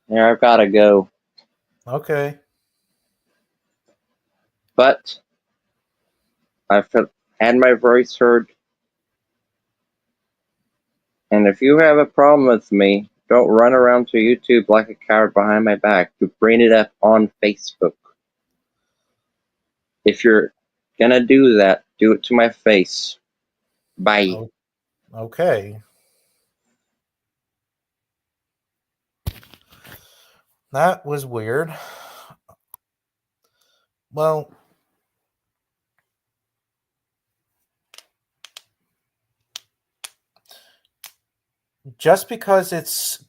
Yeah, I've got to go. Okay. But I've had my voice heard. And if you have a problem with me, don't run around to YouTube like a coward behind my back. You bring it up on Facebook. If you're gonna do that, do it to my face. Bye. Okay. That was weird. Well, just because it's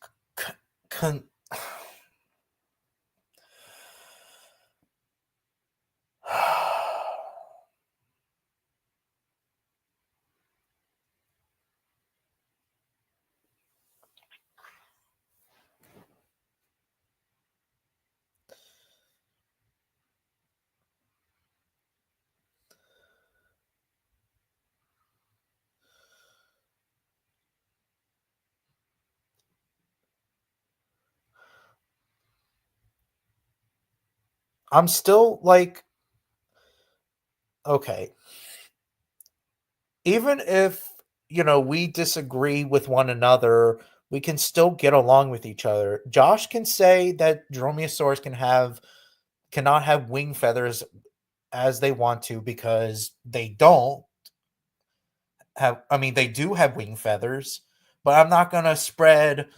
I'm still like, okay. even if we disagree with one another, we can still get along with each other. Josh can say that dromaeosaurs cannot have wing feathers as they want to because they don't have. I mean, they do have wing feathers, but I'm not gonna spread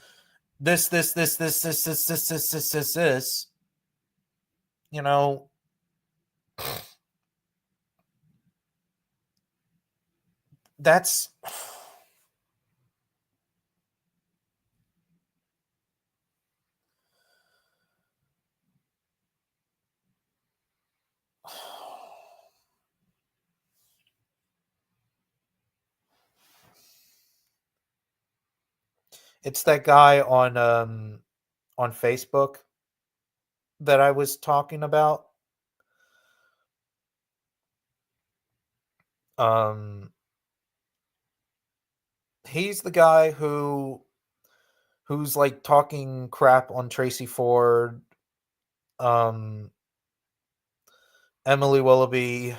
this. You know, that's it's that guy on Facebook that I was talking about. Um, he's the guy who's like talking crap on Tracy Ford, um, Emily Willoughby,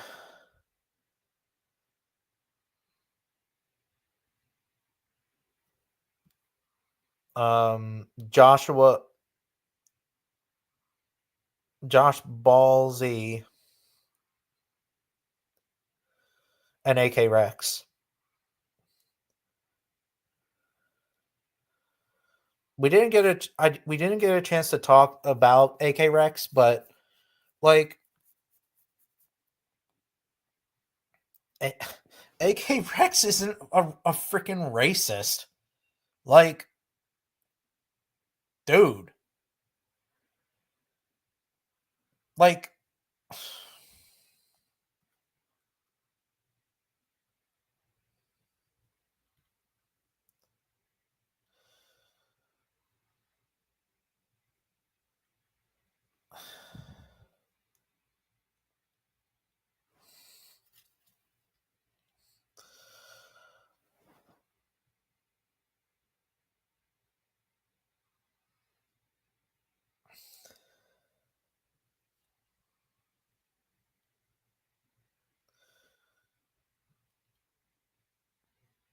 Joshua, Josh Ballsy, and AK Rex. We didn't get a chance to talk about AK Rex, but like AK Rex isn't a freaking racist. Like, dude. Like,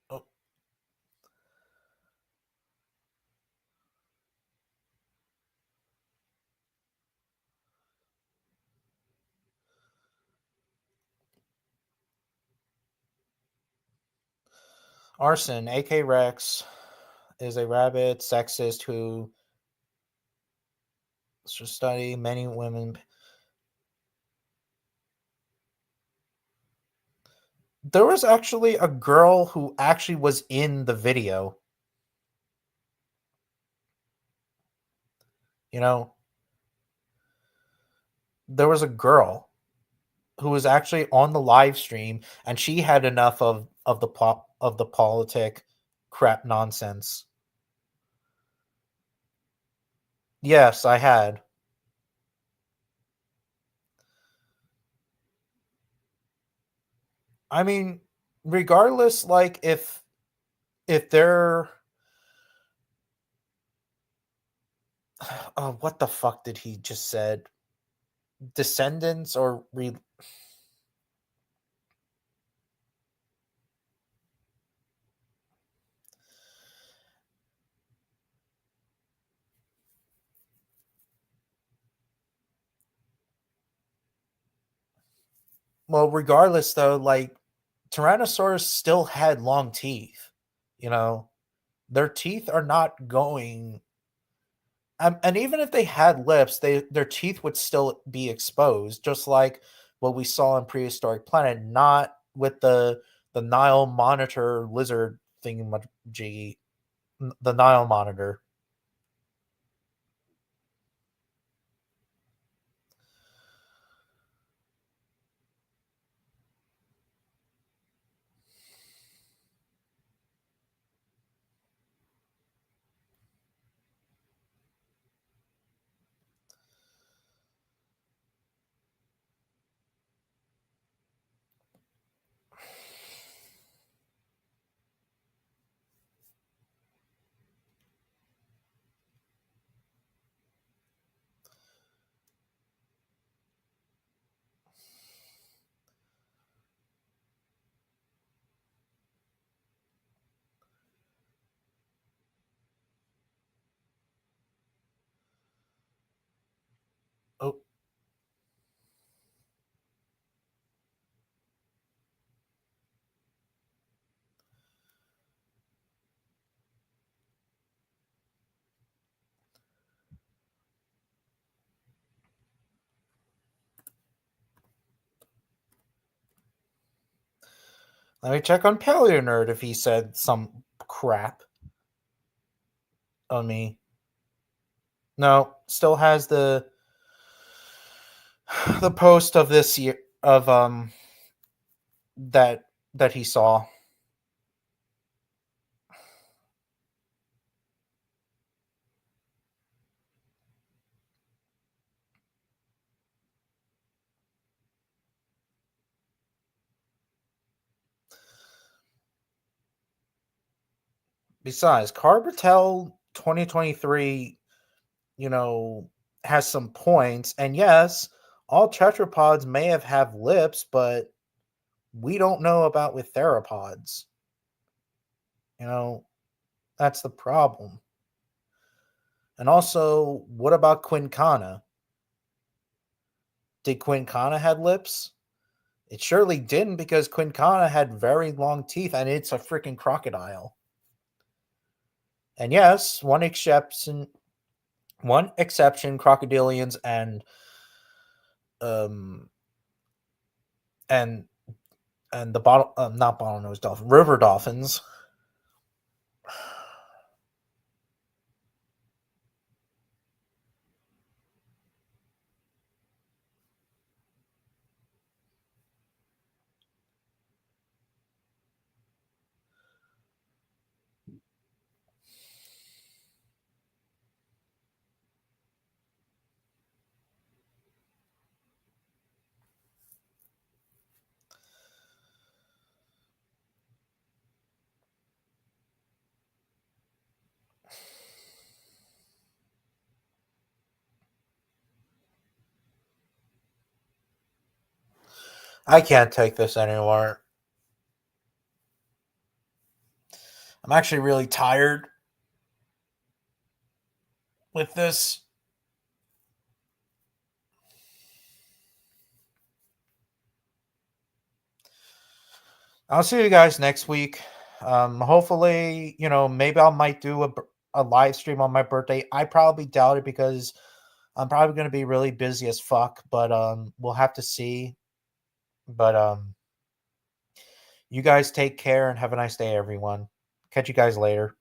oh, Arson, AK Rex is a rabid sexist who should study many women. There was actually a girl who actually was in the video. You know, there was a girl who was actually on the live stream, and she had enough of the politic crap nonsense. Yes, I had. I mean, regardless, like if they're what the fuck did he just said? Descendants or well, regardless though, like Tyrannosaurus still had long teeth. You know, their teeth are not going. And even if they had lips, their teeth would still be exposed, just like what we saw in Prehistoric Planet. Not with the Nile monitor lizard thingamajiggy, the Nile monitor. Let me check on Paleo Nerd if he said some crap on me. No, still has the post of this year of that he saw. Besides, Carbatel 2023, has some points. And yes, all tetrapods may have lips, but we don't know about with theropods. That's the problem. And also, what about Quincana? Did Quincana have lips? It surely didn't, because Quincana had very long teeth and it's a freaking crocodile. And yes, one exception, crocodilians and the not bottlenose dolphin, river dolphins. I can't take this anymore. I'm actually really tired with this. I'll see you guys next week. Hopefully, maybe I might do a live stream on my birthday. I probably doubt it because I'm probably going to be really busy as fuck, but we'll have to see. But you guys take care and have a nice day, everyone. Catch you guys later.